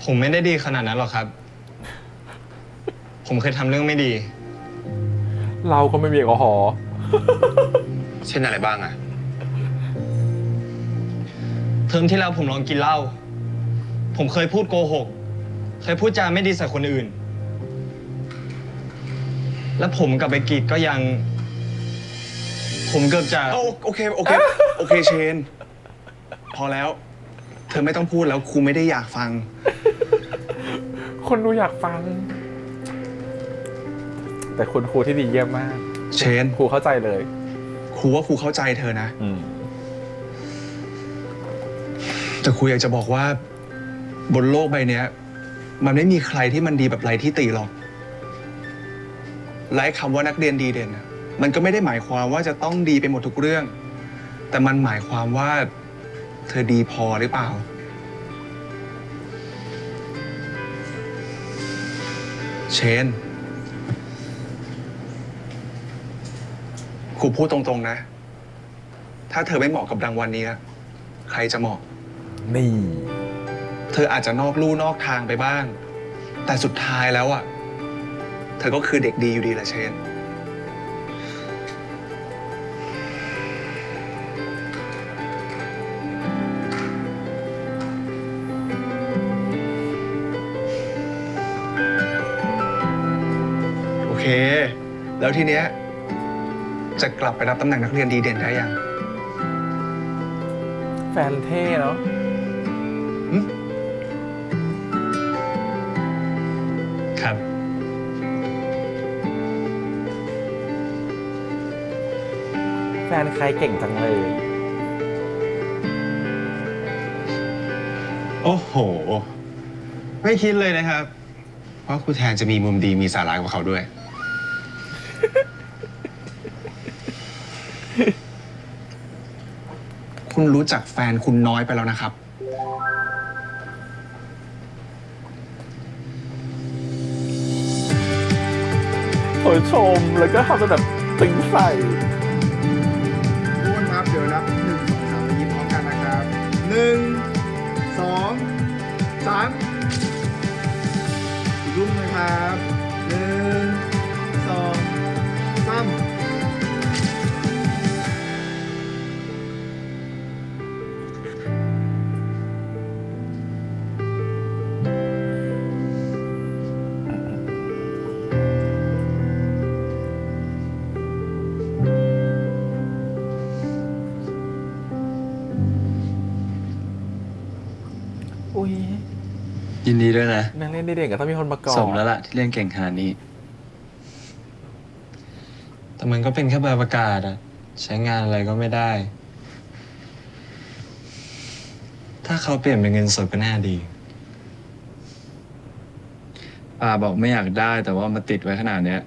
H: ผมไม่ได้ดีขนาดนั้นหรอกครับ ผมเคยทำเรื่องไม่ดี
A: เราก็ไม่มีแอลกอฮอล์
G: เช่นอะไรบ้างอะ
H: เทอมที่แล้วผมลองกินเหล้า ผมเคยพูดโกหก
C: เคยพูดจาไม่ดีใส่คนอื่น แล้วผมกับไอ้กิจก็ยัง ผมเกือบจะ
G: โอเคเชน พอแล้ว เธอไม่ต้องพูดแล้วครูไม่ได้อยากฟัง
A: คนดูอยากฟัง แต่คุณครูที่ดีเยี่ยมมาก
G: เชน
A: ครูเข้าใจเลย
G: ครูว่าครูเข้าใจเธอนะ
A: อืม
G: แต่ครูอยากจะบอกว่า บนโลกใบเนี้ย มันไม่มีใครที่มันดีแบบไรที่ติหรอกและไอ้คำว่านักเรียนดีเด่นน่ะมันก็ไม่ได้หมายความว่าจะต้องดีไปหมดทุกเรื่อง แต่มันหมายความว่าเธอดีพอหรือเปล่า เชน ครูพูดตรงๆนะ ถ้าเธอไม่เหมาะกับรางวัลนี้นะใครจะเหมาะ
A: นี่
G: เธออาจจะนอกลู่นอกทางไปบ้าง แต่สุดท้ายแล้วอ่ะ เธอก็คือเด็กดีอยู่ดีแหละเชน โอเค แล้วทีเนี้ยจะกลับไปรับตำแหน่งนักเรียนดีเด่นได้ยัง
A: แฟนเท่เนาะ
C: ครับ
A: แฟนใครเก่งจังเลย
G: โอ้โห ไม่คิดเลยนะครับ ว่าครูแทนจะมีมุมดีมีสาระกว่าเขาด้วย คุณรู้จักแฟนคุณน้อยไปแล้วนะครับ
A: โอยชมแล้วก็ทำเป็นแบบตึงใส่
F: ทุกคนครับ เดี๋ยวนับ1 2 3ยิ้มพร้อมกันนะครับ1 2 3อีกรูปหนึงครับ1 2 3
A: อุ้ย
I: ยินดีด้วยนะ
A: นักเล่นดีเด่นก็ต้องมีคนประกอบ
I: สมแล้วล่ะที่เล่นเก่งขนาดนี้ แต่มันก็เป็นแค่ใบประกาศอะใช้งานอะไรก็ไม่ได้ ถ้าเขาเปลี่ยนเป็นเงินสดก็น่าดีป่าบอกไม่อยากได้แต่ว่ามาติดไว้ขนาดเนี้ย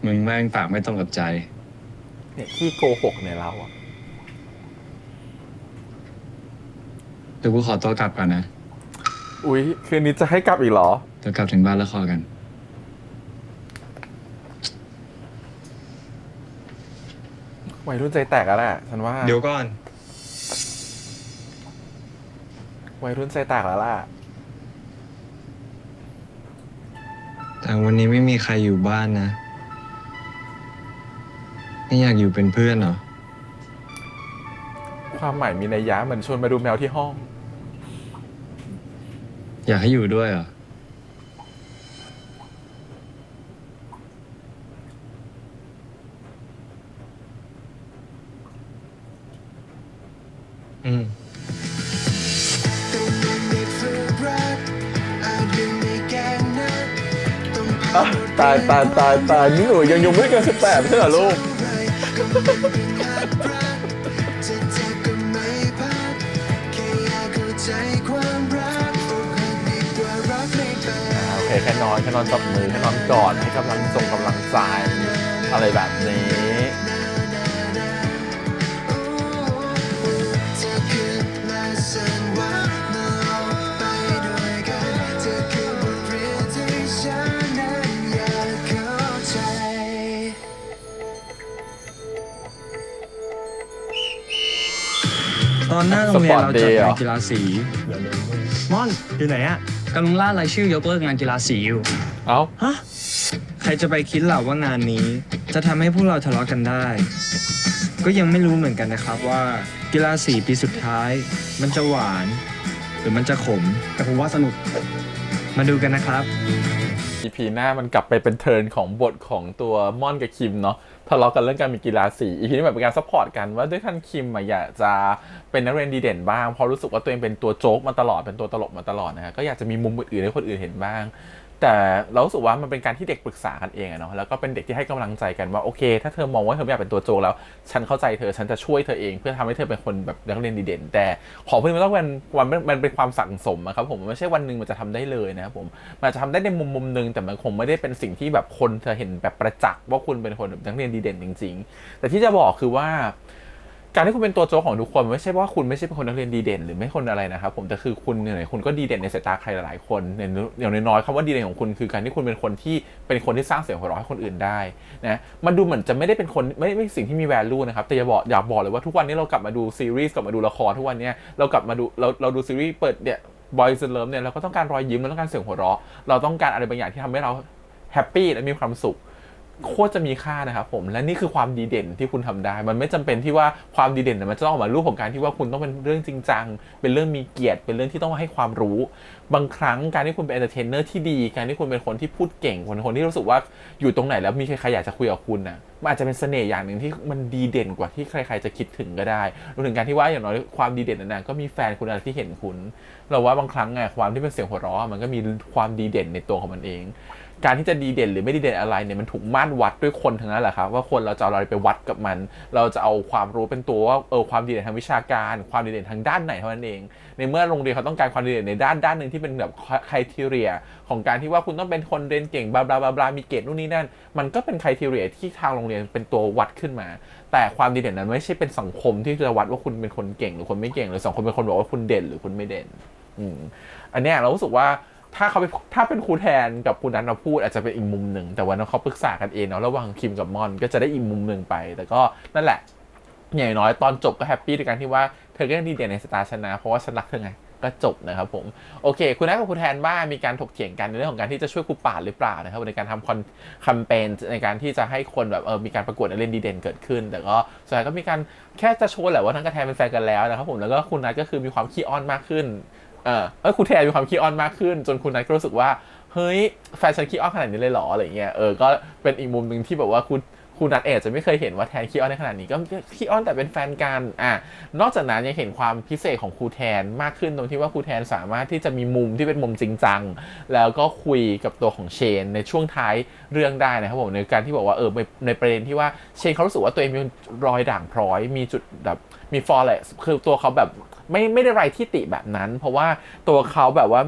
I: มึงแม่งปากไม่ตรงกับใจ
A: เนี่ยขี้โกหกเนี่ยเราอะ
I: เดี๋ยวกูขอตัวกลับก่อนนะ
A: อุ้ยคืนนี้จะให้กลับอีกเหรอ
I: เดี๋ยวกลับถึงบ้านแล้วคอกัน
A: วัยรุ่นใจแตกแล้วแหละฉันว่า
C: เดี๋ยวก่อน
A: วัยรุ่นใจแตกแล้วล่ะ
I: แต่วันนี้ไม่มีใครอยู่บ้านนะไม่อยากอยู่เป็นเพื่อนเหรอ
A: ความหมายมีนัยยะเหมือนชวนมาดูแมวที่ห้อง
I: อยากให้อยู่ด้วยเหรอ
C: อืม
A: ตายนี่หนูยังไม่เกิน18ไม่ใช่เหรอลูก โอเคแค่นอนจับมือแค่นอนกอดให้กำลังใจอะไรแบบนี้
I: ตอนหน้าโรงเรียนเราจัดงานกีฬาสี
C: ม่อนอยู่ไหนอะ
I: กำลังล่ารายชื่อยกเลิกงานกีฬาสีอยู่
A: เอ้า
C: ฮะ ใครจะไปคิดหล่ะว่างานนี้ จะทำให้พวกเราทะเลาะกันได้ ก็ยังไม่รู้เหมือนกันนะครับว่ากีฬาสีปีสุดท้าย มันจะหวาน หรือมันจะขม
F: แต่ผมว่าสนุก
H: มาดูกันนะครับ
A: EP หน้ามันกลับไปเป็นเทิร์นของบทของตัวม่อนกับคิมเนาะทะเลาะกันเรื่องการมีกีฬาสี EP นี้แบบเป็นการซัพพอร์ตกันว่าด้วยท่านคิมอยากจะเป็นนักเรียนดีเด่นบ้างเพราะรู้สึกว่าตัวเองเป็นตัวโจ๊กมาตลอดเป็นตัวตลกมาตลอดนะฮะก็อยากจะมีมุมอื่นๆให้คนอื่นเห็นบ้างแต่เรารู้สึกว่ามันเป็นการที่เด็กปรึกษากันเองอะเนาะแล้วก็เป็นเด็กที่ให้กำลังใจกันว่าโอเคถ้าเธอมองว่าเธอไม่อยากเป็นตัวโจกแล้วฉันเข้าใจเธอฉันจะช่วยเธอเองเพื่อทำให้เธอเป็นคนแบบนักเรียนดีเด่นแต่ของพวกนี้มันต้องมันเป็นความสั่งสมอะครับผมไม่ใช่วันหนึ่งมันจะทำได้เลยนะครับผมมันจะทำได้ในมุมนึงแต่มันคงไม่ได้เป็นสิ่งที่แบบคนจะเห็นแบบประจักษ์ว่าคุณเป็นคนนักเรียนดีเด่นจริงๆแต่ที่จะบอกคือว่าการที่คุณเป็นตัวโจ๊กของทุกคนไม่ใช่ว่าคุณไม่ใช่เป็นคนนักเรียนดีเด่นหรือไม่คนอะไรนะครับผมแต่คือคุณเนี่ยคุณก็ดีเด่นในสายตาใครหลายๆคนอย่างน้อยๆคำว่าดีเด่นของคุณคือการที่คุณเป็นคนที่สร้างเสียงหัวเราะให้คนอื่นได้นะมันดูเหมือนจะไม่ได้เป็นคนไม่สิ่งที่มี value นะครับแต่อยากบอกเลยว่าทุกวันนี้เรากลับมาดูซีรีส์กลับมาดูละครทุกวันนี้เรากลับมาดูเราดูซีรีส์เปิดเนี่ย Boys in Love เนี่ยเราก็ต้องการรอยยิ้มเราต้องการเสียงหัวเราะเราต้องการอะไรบางอย่างที่ทำให้เราแฮปปี้และมีความสุขโคตรจะมีค่านะครับผมและนี่คือความดีเด่นที่คุณทำได้มันไม่จำเป็นที่ว่าความดีเด่นมันจะต้องออกมารูปของการที่ว่าคุณต้องเป็นเรื่องจริงจังเป็นเรื่องมีเกียรติเป็นเรื่องที่ต้องให้ความรู้บางครั้งการที่คุณเป็นเอนเตอร์เทนเนอร์ที่ดีการที่คุณเป็นคนที่พูดเก่งคนที่รู้สึกว่าอยู่ตรงไหนแล้วมีใครอยากจะคุยกับคุณนะมันอาจจะเป็นเสน่ห์อย่างหนึ่งที่มันดีเด่นกว่าที่ใครๆจะคิดถึงก็ได้รวมถึงการที่ว่าอย่างน้อยความดีเด่นนั้นก็มีแฟนคุณอะไรที่เห็นคุณเราว่าบางครั้งความที่เป็นเสียงหัวเราะมันก็มีความดีเด่นในตัวของมันเองการที่จะดีเด่นหรือไม่ดีเด่นอะไรเนี่ยมันถูกมาตรวัดด้วยคนทั้งนั้นแหละครับว่าคนเราจะเอาอะไรไปวัดกับมันเราจะเอาความรู้เป็นตัวว่าความดีเด่นทางวิชาการความดีเด่นทางด้านไหนเท่านั้นเองในเมื่อโรงเรียนเขาต้องการความดีเด่นในด้านนึงที่เป็นแบบไครทีเรียของการที่ว่าคุณต้องเป็นคนเรียนเก่งบลาบลาบลาบลามีเกรดนู่นนี่นั่นมันก็เป็นไครทีเรียที่ทางโรงเรียนเป็นตัววัดขึ้นมาแต่ความดีเด่นนั้นไม่ใช่เป็นสังคมที่จะวัดว่าคุณเป็นคนเก่งหรือคนไม่เก่งหรือสังคมเป็นคนบอกว่าคุณเด่นหรือคุณไม่เด่นอันนี้เรารู้สึกว่าถ้าเป็นครูแทนกับครูนัทมาพูดอาจจะเป็นอีกมุมหนึ่งแต่วันนั้นเขาปรึกษากันเองเนาะระหว่างคิมกับมอนก็จะได้อีกมุมหนึ่งไปแต่ก็นั่นแหละอย่างน้อยตอนจบก็แฮปปี้ในการที่ว่าเธอก็ยังดีเด่นในสตาร์ชนะเพราะว่าฉันรักเธอไงก็จบนะครับผมโอเคคุณนัทกับครูแทนบ้างมีการถกเถียงกันในเรื่องของการที่จะช่วยครูป่านหรือเปล่านะครับในการทำแคมเปญในการที่จะให้คนแบบมีการประกวดนักเรียนดีเด่นเกิดขึ้นแต่ก็สุดท้ายก็มีการแค่จะโชว์แหละว่าทั้งกระแทนเป็นแฟนกันแล้วนะครับผมแล้วก็คุณนัทก็คือมีความขี้อ้อนมากขึ้นครูแทนมีความขี้อ้อนมากขึ้นจนคุณนัทก็รู้สึกว่าเฮ้ยแฟนฉันขี้อ้อนขนาดนี้เลยเหรออะไรเงี้ยก็เป็นอีกมุมหนึ่งที่แบบว่าคุณนัทจะไม่เคยเห็นว่าแทนขี้อ้อนในขนาดนี้ก็ขี้อ้อนแต่เป็นแฟนกันนอกจากนั้นยังเห็นความพิเศษของครูแทนมากขึ้นตรงที่ว่าครูแทนสามารถที่จะมีมุมที่เป็นมุมจริงจังแล้วก็คุยกับตัวของเชนในช่วงท้ายเรื่องได้นะครับผมในการที่บอกว่าในประเด็นที่ว่าเชนเขารู้สึกว่าตัวเองมีรอยด่างพร้อยมีจุดแบบมีฟอร์เรสคือตัวเขาแบบไม่ได้ไรที่ติแบบนั้นเพราะว่าตัวเขาแบบว่า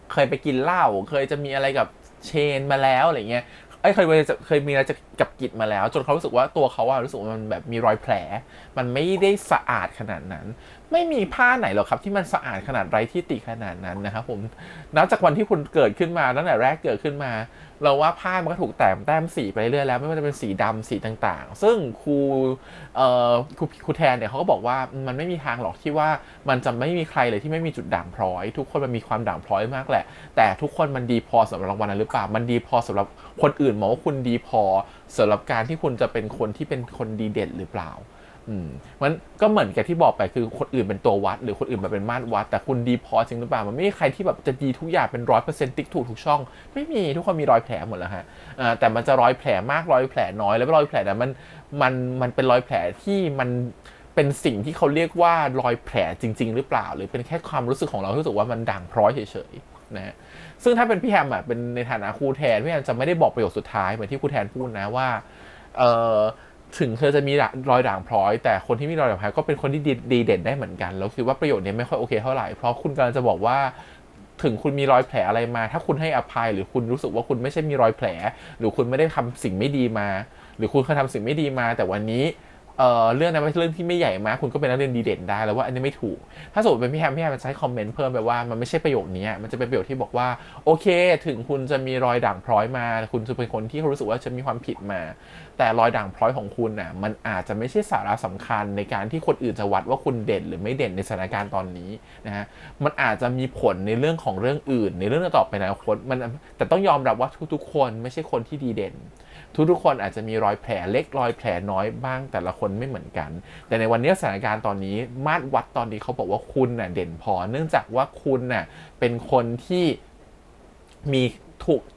A: เคยไปกินเหล้าเคยจะมีอะไรกับเชนมาแล้วอะไรเงี้ยเคยมีอะไรกับกิจมาแล้วจนเขารู้สึกว่าตัวเขารู้สึกว่ามันแบบมีรอยแผลมันไม่ได้สะอาดขนาดนั้นไม่มีผ้าไหนหรอกครับที่มันสะอาดขนาดไรที่ติขนาดนั้นนะครับผมนับจากวันที่คุณเกิดขึ้นมาตั้งแต่แรกเกิดขึ้นมาเราว่าผ้ามันก็ถูกแต้มสีไปเรื่อยแล้วไม่ว่าจะเป็นสีดำสีต่างๆซึ่งครูแทนเนี่ยเขาก็บอกว่ามันไม่มีทางหรอกที่ว่ามันจะไม่มีใครเลยที่ไม่มีจุดด่างพร้อยทุกคนมันมีความด่างพร้อยมากแหละแต่ทุกคนมันดีพอสำหรับรางวัลนั้นหรือเปล่ามันดีพอสำหรับคนอื่นมองว่าคุณดีพอสำหรับการที่คุณจะเป็นคนที่เป็นคนดีเด่นหรือเปล่ามันก็เหมือนกับที่บอกไปคือคนอื่นเป็นตัววัดหรือคนอื่นเป็นมาตรวัดแต่คุณดีพอจริงหรือเปล่ามันไม่มีใครที่แบบจะดีทุกอย่างเป็น 100% ติ๊กถูกทุกช่องไม่มีทุกคนมีรอยแผลหมดแล้วฮะแต่มันจะรอยแผลมากรอยแผลน้อยแล้วรอยแผลนั้นมันเป็นรอยแผลที่มันเป็นสิ่งที่เขาเรียกว่ารอยแผลจริงๆหรือเปล่าหรือเป็นแค่ความรู้สึกของเรารู้สึกว่ามันด่างพร้อยเฉยๆนะซึ่งถ้าเป็นพี่แฮมเป็นในฐานะครูแทนพี่แฮมจะไม่ได้บอกประโยคสุดท้ายเหมือนที่ครูแทนพูดนะว่าถึงเธอจะมีรอยด่างพร้อยแต่คนที่มีรอยด่างพร้อยก็เป็นคนที่ดีเด่นได้เหมือนกันแล้วคิดว่าประโยชน์นี้ไม่ค่อยโอเคเท่าไหร่เพราะคุณกำลังจะบอกว่าถึงคุณมีรอยแผลอะไรมาถ้าคุณให้อภัยหรือคุณรู้สึกว่าคุณไม่ใช่มีรอยแผลหรือคุณไม่ได้ทำสิ่งไม่ดีมาหรือคุณเคยทำสิ่งไม่ดีมาแต่วันนี้เรื่องนั้นเป็นเรื่องที่ไม่ใหญ่มากคุณก็เป็นนักเรียนดีเด่นได้แล้วว่าอันนี้ไม่ถูกถ้าสมมติเป็นพี่แฮมจะใช้คอมเมนต์เพิ่มไปว่ามันไม่ใช่ประโยคนี้มันจะเป็นประโยคที่บอกว่าโอเคถึงคุณจะมีรอยด่างพร้อยมาคุณจะเป็นคนที่รู้สึกว่าจะมีความผิดมาแต่รอยด่างพร้อยของคุณมันอาจจะไม่ใช่สาระสำคัญในการที่คนอื่นจะวัดว่าคุณเด่นหรือไม่เด่นในสถานการณ์ตอนนี้นะฮะมันอาจจะมีผลในเรื่องของเรื่องอื่นในเรื่องต่อไปในอนาคตแต่ต้องยอมรับว่าทุกๆคนไม่ใช่คนที่ดีเด่นทุกคนอาจจะมีรอยแผลเล็กรอยแผลน้อยบ้างแต่ละคนไม่เหมือนกันแต่ในวันนี้สถานการณ์ตอนนี้มาตรวัดตอนนี้เขาบอกว่าคุณเด่นพอเนื่องจากว่าคุณเป็นคนที่ มี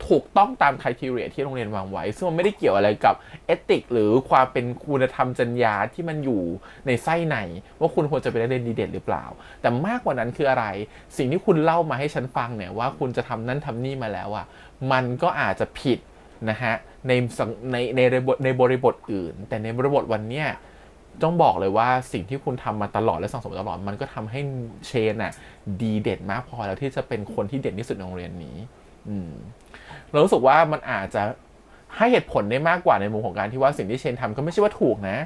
A: ถูกต้องตามไครทีเรียที่โรงเรียนวางไว้ซึ่งมันไม่ได้เกี่ยวอะไรกับเอติกหรือความเป็นคุณธรรมจรรยาที่มันอยู่ในไส้ในว่าคุณควรจะเป็นนักเรียนดีเด่นหรือเปล่าแต่มากกว่านั้นคืออะไรสิ่งที่คุณเล่ามาให้ฉันฟังเนี่ยว่าคุณจะทำนั่นทำนี่มาแล้วอ่ะมันก็อาจจะผิดนะฮะในบริบทอื่นแต่ในบริบทวันเนี้ยต้องบอกเลยว่าสิ่งที่คุณทำมาตลอดและสั่งสมมาตลอดมันก็ทำให้เชนน่ะดีเด่นมากพอแล้วที่จะเป็นคนที่เด่นที่สุดในโรงเรียนนี้เรารู้สึกว่ามันอาจจะให้เหตุผลได้มากกว่าในมุมของการที่ว่าสิ่งที่เชนทำก็ไม่ใช่ว่าถูกนะ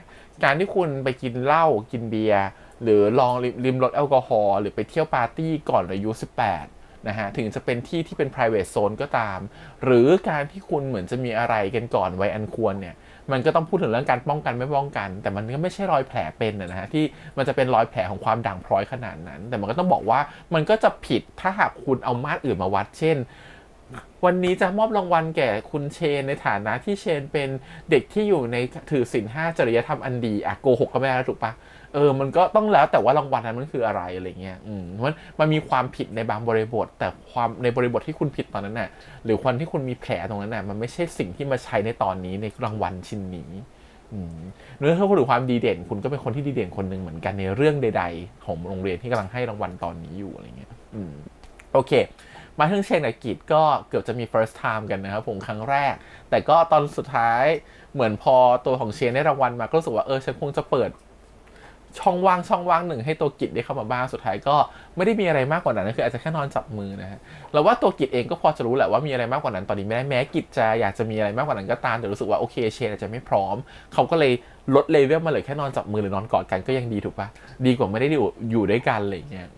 A: การที่คุณไปกินเหล้ากินเบียร์หรือลองริมรสแอลกอฮอล์หรือไปเที่ยวปาร์ตี้ก่อนอายุ18นะฮะถึงจะเป็นที่ที่เป็น private zone ก็ตามหรือการที่คุณเหมือนจะมีอะไรกันก่อนวัยอันควรเนี่ยมันก็ต้องพูดถึงเรื่องการป้องกันไม่ป้องกันแต่มันก็ไม่ใช่รอยแผลเป็นนะฮะที่มันจะเป็นรอยแผลของความด่างพร้อยขนาดนั้นแต่มันก็ต้องบอกว่ามันก็จะผิดถ้าหากคุณเอามาตรอื่นมาวัดเช่นวันนี้จะมอบรางวัลแก่คุณเชนในฐานะที่เชนเป็นเด็กที่อยู่ในถือศีล 5จริยธรรมอันดีโกหกก็ไม่ได้ถูกปะมันก็ต้องแล้วแต่ว่ารางวัลนั้นมันคืออะไรอะไรเงี้ยมันมีความผิดในบางบริบทแต่ความในบริบทที่คุณผิดตอนนั้นน่ะหรือคนที่คุณมีแผลตรงนั้นน่ะมันไม่ใช่สิ่งที่มาใช้ในตอนนี้ในรางวัลชิ้นนี้เนื้อถ้าพูดถึงความดีเด่นคุณก็เป็นคนที่ดีเด่นคนหนึ่งเหมือนกันในเรื่องใดๆของโรงเรียนที่กำลังให้รางวัลตอนนี้อยู่อะไรเงี้ยโอเคมาถึงเชนกับกิจก็เกือบจะมี first time กันนะครับผมครั้งแรกแต่ก็ตอนสุดท้ายเหมือนพอตัวของเชนได้รางวัลมาก็รู้สึกว่าฉันคงจะเปิดช่องว่างหนึ่งให้ตัวกิจได้เข้ามาบ้างสุดท้ายก็ไม่ได้มีอะไรมากกว่านั้นคืออาจจะแค่นอนจับมือนะฮะเราว่าตัวกิจเองก็พอจะรู้แหละว่ามีอะไรมากกว่านั้นตอนนี้ไม่ได้แม้กิจจะอยากจะมีอะไรมากกว่านั้นก็ตามแต่รู้สึกว่าโอเคเชนอาจจะไม่พร้อมเขาก็เลยลดเลเวลมาเลยแค่นอนจับมือหรือนอนกอดกันก็ยังดีถูกปะดีกว่าไม่ได้อยู่ด้วยกันอะไรเงี้ย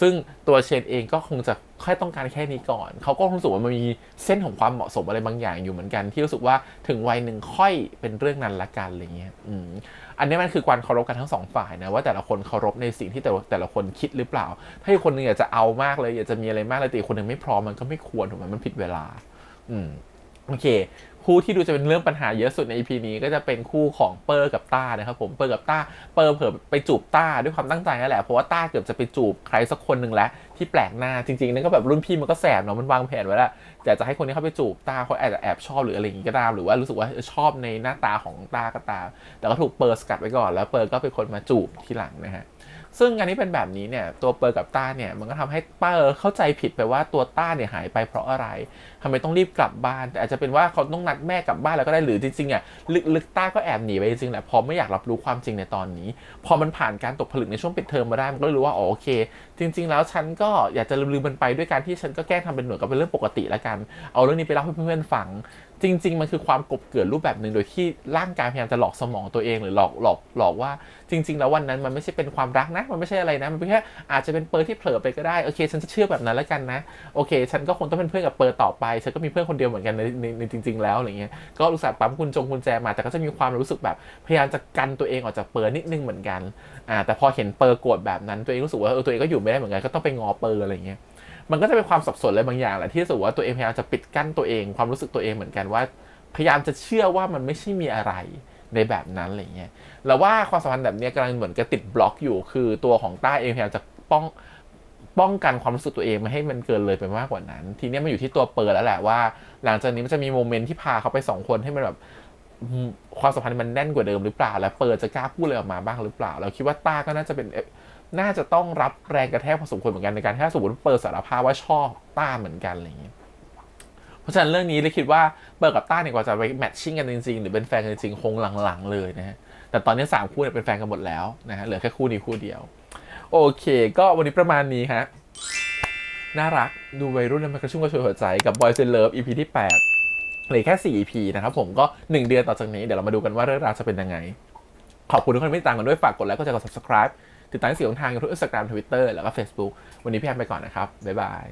A: ซึ่งตัวเชนเองก็คงจะแค่ต้องการแค่นี้ก่อนเขาก็รู้สึกว่ามันมีเส้นของความเหมาะสมอะไรบางอย่างอยู่เหมือนกันที่รู้สึกว่าถึงวัยหนึ่งค่อยเป็นเรื่องนั้นละกันอะไรเงี้ยอันนี้มันคือการเคารพกันทั้งสองฝ่ายนะว่าแต่ละคนเคารพในสิ่งที่แต่ละคนคิดหรือเปล่าถ้าอีกคนนึงอยากจะเอามากเลยอยากจะมีอะไรมากเลยแต่อีกคนนึงไม่พร้อมมันก็ไม่ควรถูกไหมมันผิดเวลาโอเคคู่ที่ดูจะเป็นเรื่องปัญหาเยอะสุดใน EP นี้ก็จะเป็นคู่ของเปอร์กับต้านะครับผมเปอร์กับต้าเปอร์เผลอไปจูบต้าด้วยความตั้งใจนั่นแหละเพราะว่าต้าเกือบจะไปจูบใครสักคนหนึ่งแล้วที่แปลกหน้าจริงๆนั่นก็แบบรุ่นพี่มันก็แสบเนาะมันวางแผนไว้แล้วแต่จะให้คนนี้เข้าไปจูบต้าเขาอาจจะแอบชอบหรืออะไรอย่างงี้ก็ตามหรือว่ารู้สึกว่าชอบในหน้าตาของต้าก็ตามแต่ก็ถูกเปอร์สกัดไว้ก่อนแล้วเปอร์ก็เป็นคนมาจูบทีหลังนะฮะซึ่งอันนี้เป็นแบบนี้เนี่ยตัวเปอร์กับต้าเนี่ยมันก็ทำให้เปอร์เข้าใจผิดไปว่าตัวต้าเนี่ยหายไปเพราะอะไรทำไมต้องรีบกลับบ้านแต่อาจจะเป็นว่าเขาต้องนัดแม่กลับบ้านแล้วก็ได้หรือจริงๆอ่ะลึกๆต้าก็แอบหนีไปจริงๆแหละพอไม่อยากรับรู้ความจริงในตอนนี้พอมันผ่านการตกผลึกในช่วงปิดเทอมมาได้มันก็รู้ว่าอ๋อโอเคจริงๆแล้วฉันก็อยากจะลืมมันไปด้วยการที่ฉันก็แกล้งทำเป็นเหมือนกับเป็นเรื่องปกติแล้วกันเอาเรื่องนี้ไปเล่าให้เพื่อนๆฟังจริงๆมันคือความกบเกลื่อนรูปแบบหนึ่งโดยที่ร่างกายพยายามจะหลอกสมองตัวเองหรือหลอกว่าจริงๆแล้ววันนั้นมันไม่ใช่เป็นความรักนะมันไม่ใช่อะไรนะมันเป็นแค่อาจจะเป็นเปอร์ที่เผลอไปก็ได้โอเคฉันจะเชื่อแบบนั้นแล้วกันนะโอเคฉันก็คงต้องเป็นเพื่อนกับเปอร์ต่อไปฉันก็มีเพื่อนคนเดียวเหมือนกันในจริงๆแล้วอะไรเงี้ยก็รู้สึกปั๊มกุญแจมาแต่ก็จะมีความรู้สึกแบบพยายามจะกันตัวเองออกจากเปอร์นิดนึงเหมือนกันแต่พอเห็นเปอร์โกรธแบบนั้นตัวเองรู้สึกว่าตัวเองก็อยู่ไม่ได้เหมือนกันก็ต้องไปงอเปอร์อะไรเงี้ยมันก็จะเป็นความสับสนอะไรบางอย่างแหละที่รู้สึกว่าตัวเองพยายามจะปิดกั้นตัวเองความรู้สึกตัวเองเหมือนกันว่าพยายามจะเชื่อว่ามันไม่ใช่มีอะไรในแบบนั้นอะไรเงี้ยแล้วว่าความสัมพันธ์แบบนี้กำลังเหมือนกับติดบล็อกอยู่คือตัวของต้าเองพยายามจะป้องกันความรู้สึกตัวเองไม่ให้มันเกินเลยไปมากกว่านั้นทีนี้มันอยู่ที่ตัวเปิดแล้วแหละว่าหลังจากนี้มันจะมีโมเมนต์ที่พาเขาไป2คนให้มันแบบความสัมพันธ์มันแน่นกว่าเดิมหรือเปล่าแล้วเปิดจะกล้าพูดอะไรออกมาบ้างหรือเปล่าเราคิดว่าต้าก็น่าจะต้องรับแรงกระแทกพอสมควรเหมือนกันในการถ้าสมมติเปิดสารภาพว่าชอบต้าเหมือนกันอะไรเงี้ยเพราะฉะนั้นเรื่องนี้เลยคิดว่าเปิดกับต้าเนี่ยกว่าจะไปแมทชิ่งกันจริงๆหรือเป็นแฟนกันจริงๆคงหลังๆเลยนะฮะแต่ตอนนี้3คู่เป็นแฟนกันหมดแล้วนะฮะเหลือแค่คู่นี้คู่เดียวโอเคก็วันนี้ประมาณนี้ฮะน่ารักดูวัยรุ่นแล้วมันกระชุ่มกระชวยหัวใจกับ Boys in Love EP ที่8เหลือแค่4 EP นะครับผมก็1เดือนต่อจากนี้เดี๋ยวเรามาดูกันว่าเรื่องราวจะเป็นยังไงขอบคุณทุกคนที่ติดตามกันด้วยฝากกดไลค์กดแชร์กด Subscribe ติดตามสื่อของทางยูทูบ Instagram Twitter แล้วก็ Facebook วันนี้พี่แอมไปก่อนนะครับบ๊ายบาย